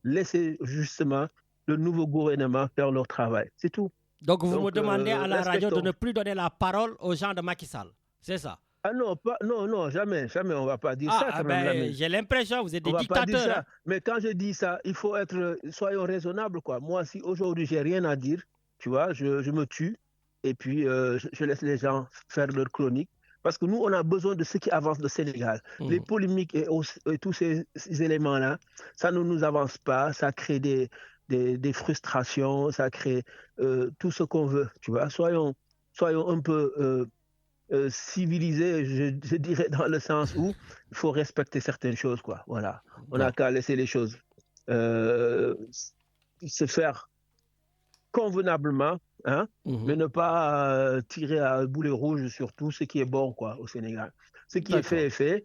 laisser justement le nouveau gouvernement faire leur travail. C'est tout. Donc vous me demandez à la radio de ne plus donner la parole aux gens de Macky Sall. C'est ça? Ah non, jamais, on ne va pas dire ça. J'ai l'impression, vous êtes des dictateurs. Hein? Mais quand je dis ça, il faut soyons raisonnables, quoi. Moi, si aujourd'hui, j'ai rien à dire, tu vois, je me tue et puis je laisse les gens faire leur chronique. Parce que nous, on a besoin de ce qui avance le Sénégal. Les polémiques et tous ces éléments-là, ça ne nous avance pas, ça crée des frustrations, ça crée tout ce qu'on veut, tu vois. Soyons un peu civilisés, je dirais, dans le sens où il faut respecter certaines choses, quoi. Voilà. On n'a qu'à laisser les choses se faire convenablement, hein, mais ne pas tirer à boulet rouge sur tout ce qui est bon, quoi, au Sénégal. Ce qui est fait est fait.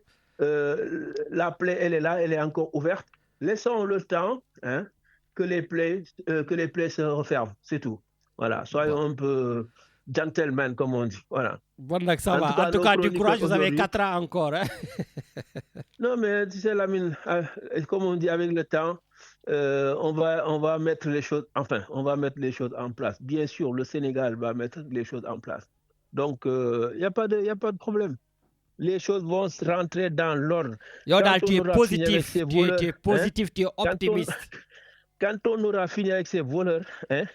La plaie, elle est là, elle est encore ouverte. Laissons le temps, hein, que les plaies se referment, c'est tout. Voilà, soyons un peu gentlemen, comme on dit. Voilà. Bon, ça va. En tout cas, du courage, vous avez 4 ans encore. Hein? Non, mais tu sais, Lamine, comme on dit, avec le temps, on va mettre les choses, en place. Bien sûr, le Sénégal va mettre les choses en place. Donc, il n'y a pas de problème. Les choses vont se rentrer dans l'ordre. Tu es positif, tu es optimiste. Quand on aura fini avec ces voleurs, hein,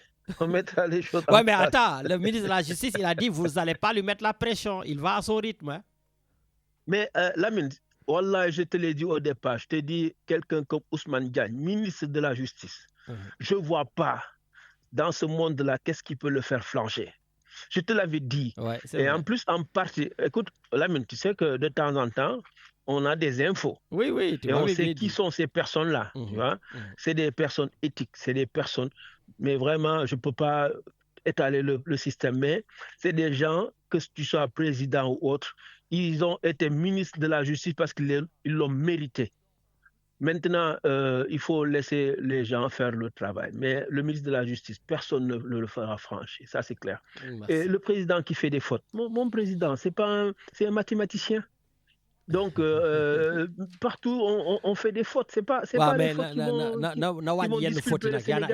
on mettra les choses en place. Oui, mais attends, le ministre de la Justice, il a dit, vous n'allez pas lui mettre la pression. Il va à son rythme. Hein. Mais Lamine, Wallah, je te l'ai dit au départ, je t'ai dit quelqu'un comme Ousmane Diagne, ministre de la Justice. Je ne vois pas dans ce monde-là qu'est-ce qui peut le faire flancher. Je te l'avais dit. Ouais, et vrai. En plus, en partie, écoute, Lamine, tu sais que de temps en temps, on a des infos. Oui. Et on sait qui sont ces personnes-là. Tu vois? C'est des personnes éthiques, c'est des personnes... Mais vraiment, je ne peux pas étaler le système. Mais c'est des gens, que tu sois président ou autre, ils ont été ministres de la Justice parce qu'ils l'ont mérité. Maintenant, il faut laisser les gens faire le travail. Mais le ministre de la Justice, personne ne le fera franchir. Ça, c'est clair. Merci. Et le président qui fait des fautes. Mon président, c'est un mathématicien. Donc, partout, on fait des fautes. C'est pas des fautes qui vont disculper le Sénégal.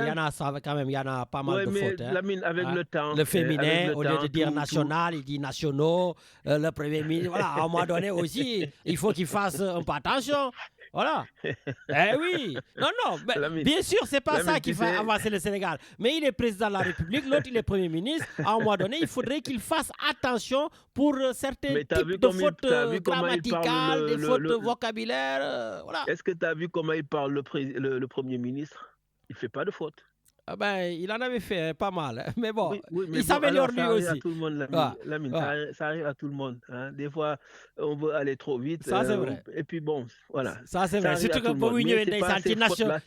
Il y en a pas mal de fautes. Hein. Lamine, avec le temps... Le féminin, au lieu de dire national, il dit nationaux. Le Premier ministre, voilà, à un moment donné aussi, il faut qu'il fasse un peu attention. Voilà. Oui. Non, bien sûr, c'est pas ça qui fait avancer le Sénégal. Mais il est président de la République, l'autre, il est Premier ministre. À un moment donné, il faudrait qu'il fasse attention pour certains types de fautes grammaticales, des fautes vocabulaires. Voilà. Est-ce que tu as vu comment il parle le Premier ministre? Il ne fait pas de fautes. Il en avait fait pas mal, mais bon, mais il s'améliore lui aussi. Ça arrive à tout le monde, Lamine. Ça arrive à tout le monde. Hein. Des fois, on veut aller trop vite. Ça, c'est vrai. Et puis bon, voilà. Ça, c'est vrai. Surtout que pour nous,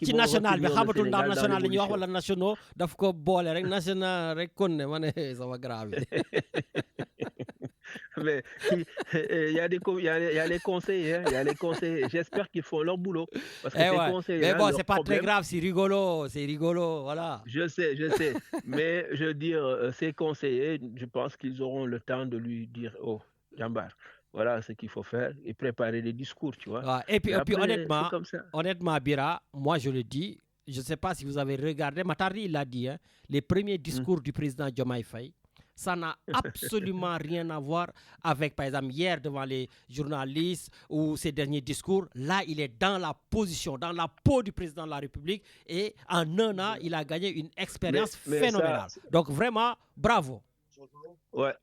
ci national, mais xamatul ndax national la ñuy wax wala nationaux, daf ko boole rek national rek kon ne ma ne ça va grave. Mais il y a les conseillers, il y a les conseillers. J'espère qu'ils font leur boulot. Parce que ces conseillers, mais bon, c'est pas très grave, c'est rigolo, voilà. Je sais. Mais je veux dire, ces conseillers, je pense qu'ils auront le temps de lui dire, oh, Jambar, voilà ce qu'il faut faire et préparer des discours, tu vois. Ouais, et puis honnêtement, Bira, moi je le dis, je ne sais pas si vous avez regardé, Matardi il l'a dit, hein, les premiers discours du président Diomaye Faye, ça n'a absolument rien à voir avec, par exemple, hier devant les journalistes ou ses derniers discours. Là, il est dans la position, dans la peau du président de la République et en un an, il a gagné une expérience phénoménale. Donc vraiment, bravo. Ouais.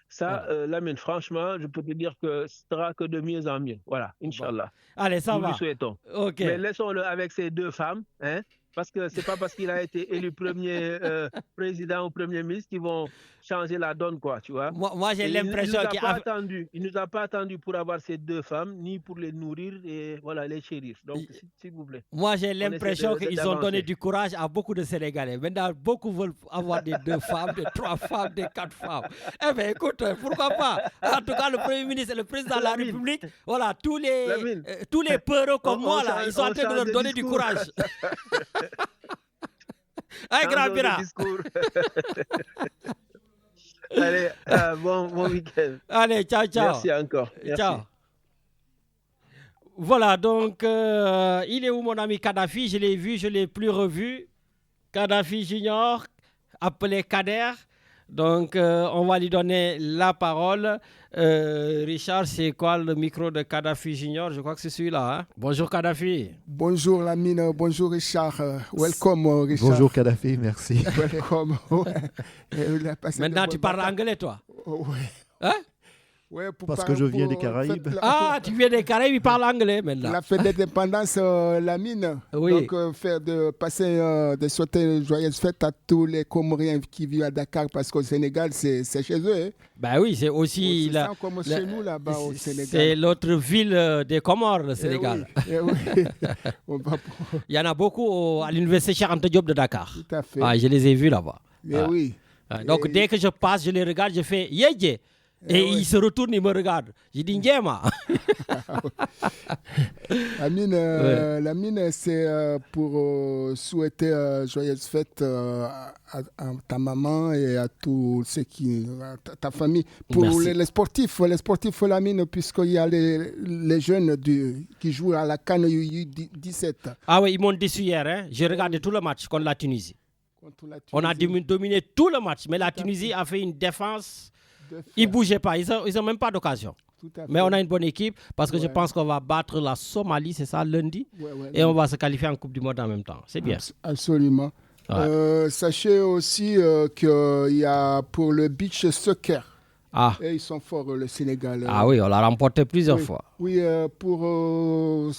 Ça, Lamine, franchement, je peux te dire que ce sera que de mieux en mieux. Voilà, Inch'Allah. Allez, ça va. Nous lui souhaitons. Okay. Mais laissons-le avec ces deux femmes, hein, parce que c'est pas parce qu'il a été élu premier président ou premier ministre qu'ils vont changer la donne, quoi, tu vois. Moi j'ai l'impression il nous a pas attendu pour avoir ces deux femmes, ni pour les nourrir et voilà, les chérir. Donc, s'il vous plaît. Moi, j'ai l'impression qu'ils ont donné du courage à beaucoup de Sénégalais. Maintenant, beaucoup veulent avoir des 2 femmes, des 3 femmes, des 4 femmes. Eh bien, écoute, pourquoi pas? En tout cas, le Premier ministre et le président de la République, voilà, tous les peureux comme moi, là, ils sont en train de leur donner du courage. Hey, grand Bira. Allez, bon week-end. Allez, ciao. Merci encore. Merci. Ciao. Voilà, donc, il est où mon ami Kadhafi? Je l'ai vu, je ne l'ai plus revu. Kadhafi Junior, appelé Kader. Donc, on va lui donner la parole. Richard, c'est quoi le micro de Kadhafi Junior? Je crois que c'est celui-là. Hein? Bonjour Kadhafi. Bonjour Lamine, bonjour Richard. Welcome Richard. Bonjour Kadhafi, merci. Welcome. Maintenant, tu parles anglais, toi? Oui. Hein? Ouais, parce que je viens des Caraïbes. Tu viens des Caraïbes, il parle anglais maintenant. La fête d'indépendance, Lamine. Oui. Donc, de souhaiter une joyeuse fête à tous les Comoriens qui vivent à Dakar, parce qu'au Sénégal, c'est chez eux. Hein. Ben oui, c'est aussi... C'est ça, comme chez nous, là-bas, au Sénégal. C'est l'autre ville des Comores, le Sénégal. Oui. Il y en a beaucoup à l'université Cheikh Anta Diop de Dakar. Tout à fait. Ah, je les ai vus là-bas. Oui. Donc, dès que je passe, je les regarde, je fais « Yéye ». Et il se retourne, il me regarde. J'ai dit Ndiema. Lamine, c'est pour souhaiter joyeuse fête à ta maman et à tous ceux ta famille. Pour les sportifs, Lamine, puisqu'il y a les jeunes qui jouent à la CAN U17. Ah oui, ils m'ont déçu hier. Hein? J'ai regardé tout le match contre la Tunisie. On a dominé tout le match, mais la Tunisie a fait une défense. Ils ne bougeaient pas, ils n'ont même pas d'occasion. Mais on a une bonne équipe parce que je pense qu'on va battre la Somalie, c'est ça, lundi. Et on va se qualifier en Coupe du Monde en même temps. C'est bien. Absolument. Ouais. Sachez aussi qu'il y a pour le beach soccer. Et ils sont forts, le Sénégal. Ah oui, on l'a remporté plusieurs fois. Oui, pour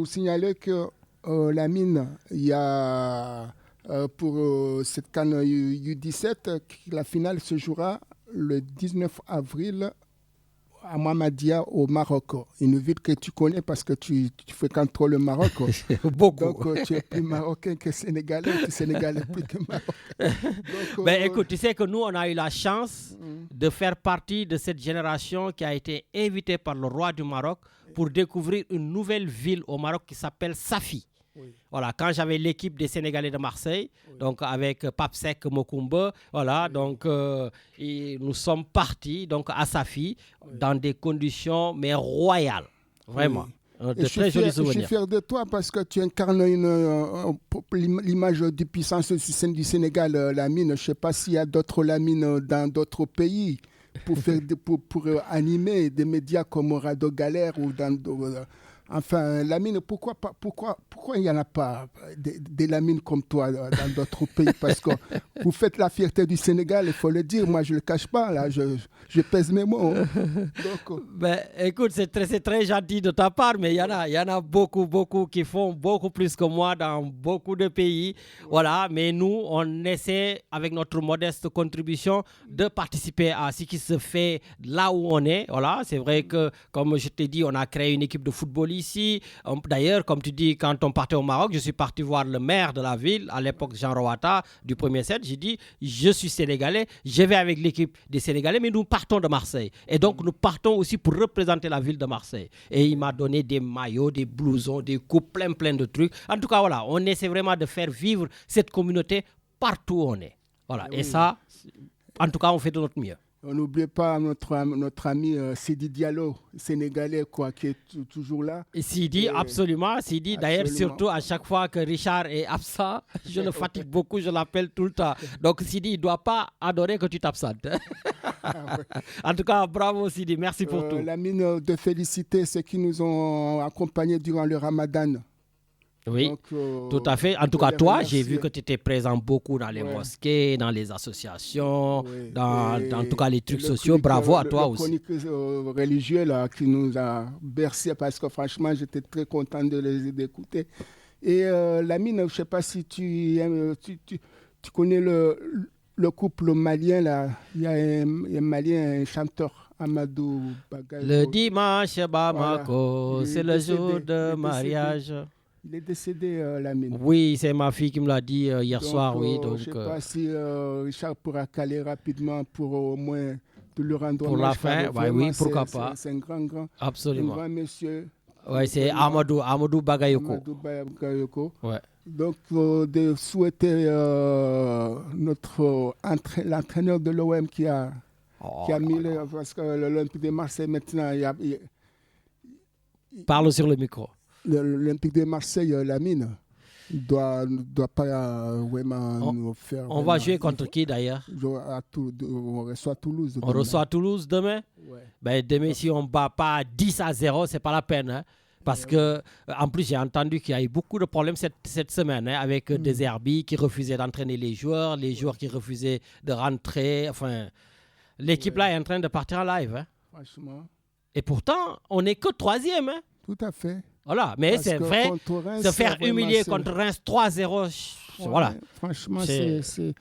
signaler que Lamine, il y a pour cette CAN U17, la finale se jouera le 19 avril à Mamadia au Maroc, une ville que tu connais parce que tu fréquentes trop le Maroc. Beaucoup. Donc tu es plus marocain que sénégalais, tu es sénégalais plus que marocain. Donc, écoute, tu sais que nous, on a eu la chance de faire partie de cette génération qui a été invitée par le roi du Maroc pour découvrir une nouvelle ville au Maroc qui s'appelle Safi. Oui. Voilà, quand j'avais l'équipe des Sénégalais de Marseille, donc avec Papsek Mokoumba, voilà, donc nous sommes partis donc à Safi dans des conditions mais royales, vraiment. Je suis fier de toi parce que tu incarnes l'image de puissance du Sénégal, Lamine. Je ne sais pas s'il y a d'autres Lamines dans d'autres pays pour animer des médias comme Radio Galère ou dans enfin, Lamine, pourquoi il n'y en a pas des Lamines comme toi dans d'autres pays? Parce que vous faites la fierté du Sénégal, il faut le dire. Moi, je ne le cache pas. Là, je pèse mes mots. Donc, écoute, c'est très gentil de ta part, mais il y en a beaucoup qui font beaucoup plus que moi dans beaucoup de pays. Voilà, mais nous, on essaie, avec notre modeste contribution, de participer à ce qui se fait là où on est. Voilà, c'est vrai que, comme je t'ai dit, on a créé une équipe de football ici. D'ailleurs, comme tu dis, quand on partait au Maroc, je suis parti voir le maire de la ville, à l'époque Jean Rouata, du premier set. J'ai dit, je suis sénégalais, je vais avec l'équipe des Sénégalais, mais nous partons de Marseille. Et donc, nous partons aussi pour représenter la ville de Marseille. Et il m'a donné des maillots, des blousons, des coupes, plein de trucs. En tout cas, voilà, on essaie vraiment de faire vivre cette communauté partout où on est. Voilà. Et ça, en tout cas, on fait de notre mieux. On n'oublie pas notre ami Sidi Diallo, sénégalais, quoi, qui est toujours là. Et Sidi, absolument. Sidi, d'ailleurs, surtout à chaque fois que Richard est absent, je le fatigue beaucoup, je l'appelle tout le temps. Donc Sidi, il ne doit pas adorer que tu t'absentes. En tout cas, bravo Sidi, merci pour tout. Lamine, de féliciter ceux qui nous ont accompagnés durant le Ramadan. Oui, donc, tout à fait. En tout cas, toi, j'ai vu que tu étais présent beaucoup dans les mosquées, dans les associations, dans tout cas les trucs sociaux. Bravo à toi aussi. Le chronique religieux là, qui nous a bercé parce que franchement, j'étais très content de les écouter. Et Lamine, je ne sais pas si tu connais le couple malien là. Il y a un Malien, un chanteur, Amadou Bagayogo. Le dimanche, Bamako, c'est le jour de mariage. Il est décédé, Lamine. Oui, c'est ma fille qui me l'a dit hier soir. Oui, donc, je ne sais pas si Richard pourra caler rapidement pour au moins de le rendre pour la fin. Oui, pourquoi pas. C'est un grand, absolument. Un grand monsieur. Oui, c'est Amadou Bagayoko. Amadou Bagayoko. Ouais. Donc, de souhaiter l'entraîneur de l'OM qui a mis parce que l'Olympique de Marseille maintenant. Parle sur le micro. L'Olympique de Marseille, Lamine, ne doit pas vraiment nous faire. On va jouer contre qui d'ailleurs? On reçoit Toulouse. On reçoit Toulouse demain? Ouais. Ben, demain, si on ne bat pas 10-0, ce n'est pas la peine. Hein? Parce que, en plus, j'ai entendu qu'il y a eu beaucoup de problèmes cette semaine avec des Herbis qui refusaient d'entraîner les joueurs qui refusaient de rentrer. Enfin, l'équipe là est en train de partir en live. Hein? Franchement. Et pourtant, on n'est que 3e. Hein? Tout à fait. Voilà, mais c'est vrai, se faire humilier contre Reims 3-0, voilà. Franchement, je ne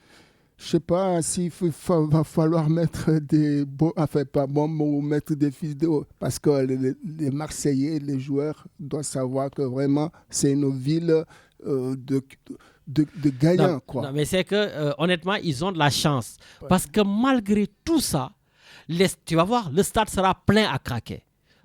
sais pas s'il va falloir mettre des mettre des vidéos, parce que les Marseillais, les joueurs doivent savoir que vraiment, c'est une ville de gagnants. Non, quoi. Non, mais c'est que, honnêtement, ils ont de la chance. Ouais. Parce que malgré tout ça, tu vas voir, le stade sera plein à craquer.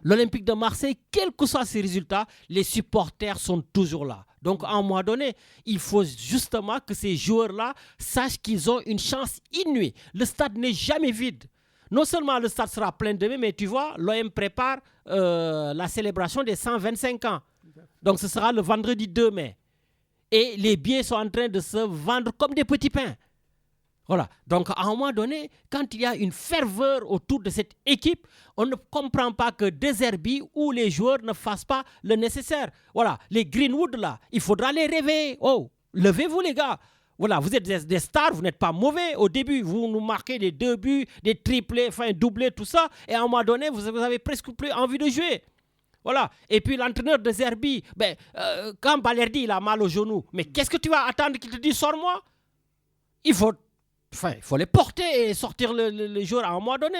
L'Olympique de Marseille, quels que soient ses résultats, les supporters sont toujours là. Donc, à un moment donné, il faut justement que ces joueurs-là sachent qu'ils ont une chance inouïe. Le stade n'est jamais vide. Non seulement le stade sera plein demain, mais tu vois, l'OM prépare la célébration des 125 ans. Donc, ce sera le vendredi 2 mai. Et les billets sont en train de se vendre comme des petits pains. Voilà. Donc, à un moment donné, quand il y a une ferveur autour de cette équipe, on ne comprend pas que des Herbis ou les joueurs ne fassent pas le nécessaire. Voilà. Les Greenwood, là, il faudra les réveiller. Oh, levez-vous, les gars. Voilà, vous êtes des stars, vous n'êtes pas mauvais. Au début, vous nous marquez des 2 buts, des triplés, enfin, doublés, tout ça. Et à un moment donné, vous avez presque plus envie de jouer. Voilà. Et puis l'entraîneur de Zerbi, quand Balerdi il a mal au genou, mais qu'est-ce que tu vas attendre qu'il te dise sors-moi? Il faut les porter et sortir les joueurs à un moment donné.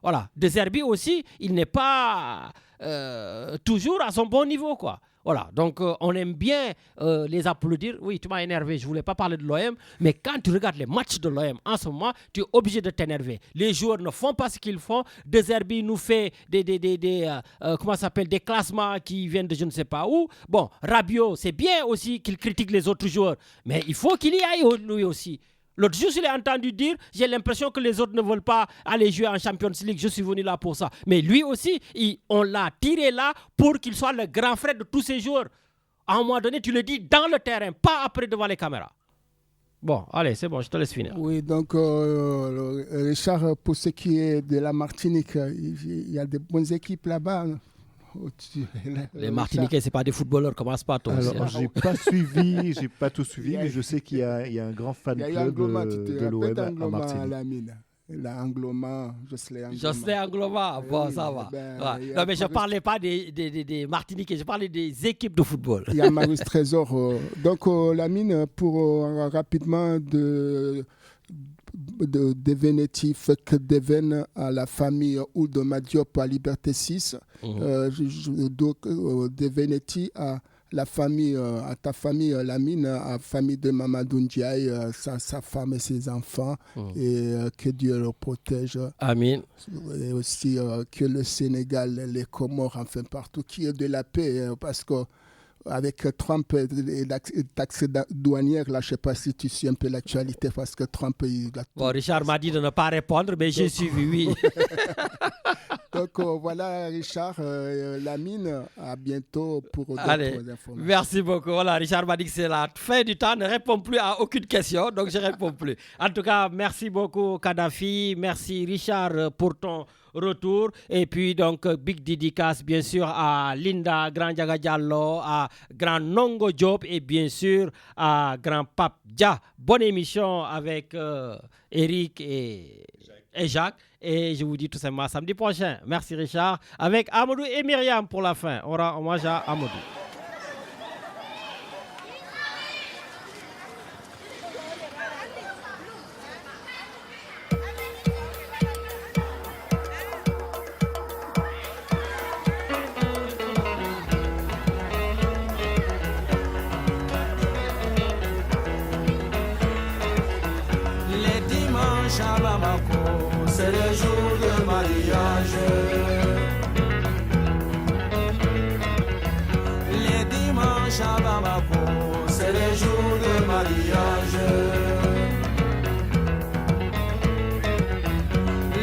Voilà. De Zerbi aussi, il n'est pas toujours à son bon niveau, quoi. Voilà. Donc, on aime bien les applaudir. Oui, tu m'as énervé. Je ne voulais pas parler de l'OM. Mais quand tu regardes les matchs de l'OM en ce moment, tu es obligé de t'énerver. Les joueurs ne font pas ce qu'ils font. De Zerbi nous fait des classements qui viennent de je ne sais pas où. Bon, Rabiot, c'est bien aussi qu'il critique les autres joueurs. Mais il faut qu'il y aille lui aussi. L'autre jour, je l'ai entendu dire, j'ai l'impression que les autres ne veulent pas aller jouer en Champions League. Je suis venu là pour ça. Mais lui aussi, on l'a tiré là pour qu'il soit le grand frère de tous ces joueurs. À un moment donné, tu le dis dans le terrain, pas après devant les caméras. Bon, allez, c'est bon, je te laisse finir. Oui, donc, Richard, pour ce qui est de la Martinique, il y a de bonnes équipes là-bas. Les Martiniquais, ce n'est pas des footballeurs, commence pas toi. Alors, j'ai pas tout suivi, mais je sais qu'il y a un grand fan club de l'OM à Martinique. Jocelyn Angloma, bon, ça va. Non, mais je ne parlais pas des Martiniquais, je parlais des équipes de football. Il y a Marius Trésor. Donc, Lamine, pour rapidement de Devenetti, Fek Deven à la famille Ould Madiop à Liberté 6. Donc, Devenetti à la famille, à ta famille Lamine, à la famille de Mamadou Ndiaye, sa femme et ses enfants, et que Dieu le protège. Amen. Et aussi que le Sénégal, les Comores, enfin partout, qu'il y ait de la paix, parce que avec Trump et les taxes douanières, là, je ne sais pas si tu suis un peu l'actualité parce que Trump, Bon, Richard m'a dit de ne pas répondre, mais j'ai suivi, oui. Donc voilà, Richard, Lamine, à bientôt pour d'autres informations. Merci beaucoup. Voilà, Richard m'a dit que c'est la fin du temps, ne répond plus à aucune question, donc je ne réponds plus. En tout cas, merci beaucoup, Kadhafi. Merci, Richard, pour ton retour. Et puis, donc, big dédicace, bien sûr, à Linda Grand Diaga Diallo, à Grand Nongo Diop et bien sûr à Grand Pape Dia. Bonne émission avec Eric et Jacques. Et je vous dis tout simplement samedi prochain. Merci Richard. Avec Amadou et Myriam pour la fin. On rend hommage à Amadou. Les dimanches à Bamako, c'est le jour de mariage. Les dimanches à Bamako, c'est le jour de mariage.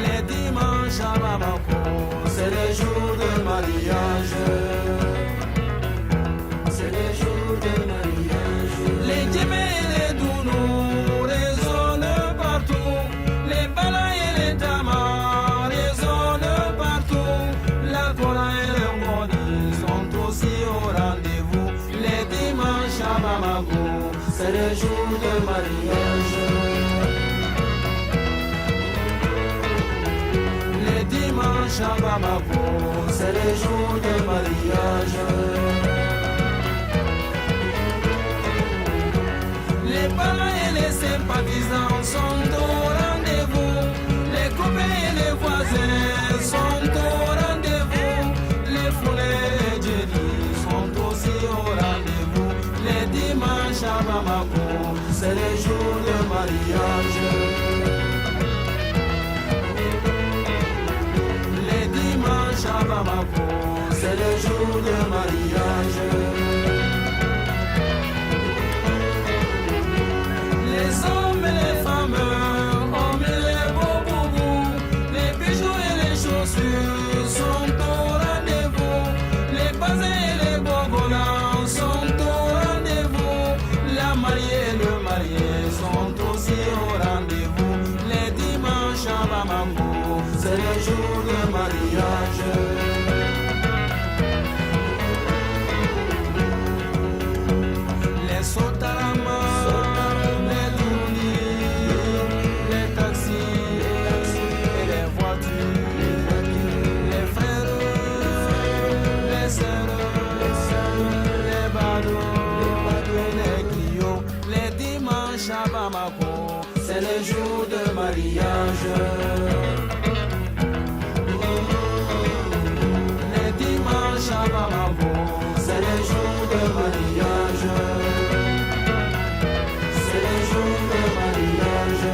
Les dimanches à Bamako, c'est le jour de mariage. C'est le jour de mariage. Les djemés et les dounous résonnent partout. Les balas et les tamas résonnent partout. La Kora et le Modi sont aussi au rendez-vous. Les dimanches à Bamako, c'est le jour de mariage. Les dimanches à Bamako, c'est le jour de mariage. Les parents et les sympathisants sont au rendez-vous. Les copains et les voisins sont au rendez-vous. Les foulées et les djélis sont aussi au rendez-vous. Les dimanches à Bamako, c'est le jour de mariage. Les dimanches à Bamako, c'est le jour de mariage. Les hommes et les femmes ont mis les beaux boubous. Les bijoux et les chaussures sont au rendez-vous. Les bazins et les bogolans sont au rendez-vous. La mariée et le marié sont aussi au rendez-vous. Les dimanches à Bamako, c'est le jour de mariage. Les sotarama, les dounis, les taxis et les voitures, les frères, les sœurs, les badauds, les clients. Les dimanches à Bamako, c'est le jour de mariage. Les dimanches à Bamako, c'est le jour de mariage. C'est le jour de mariage.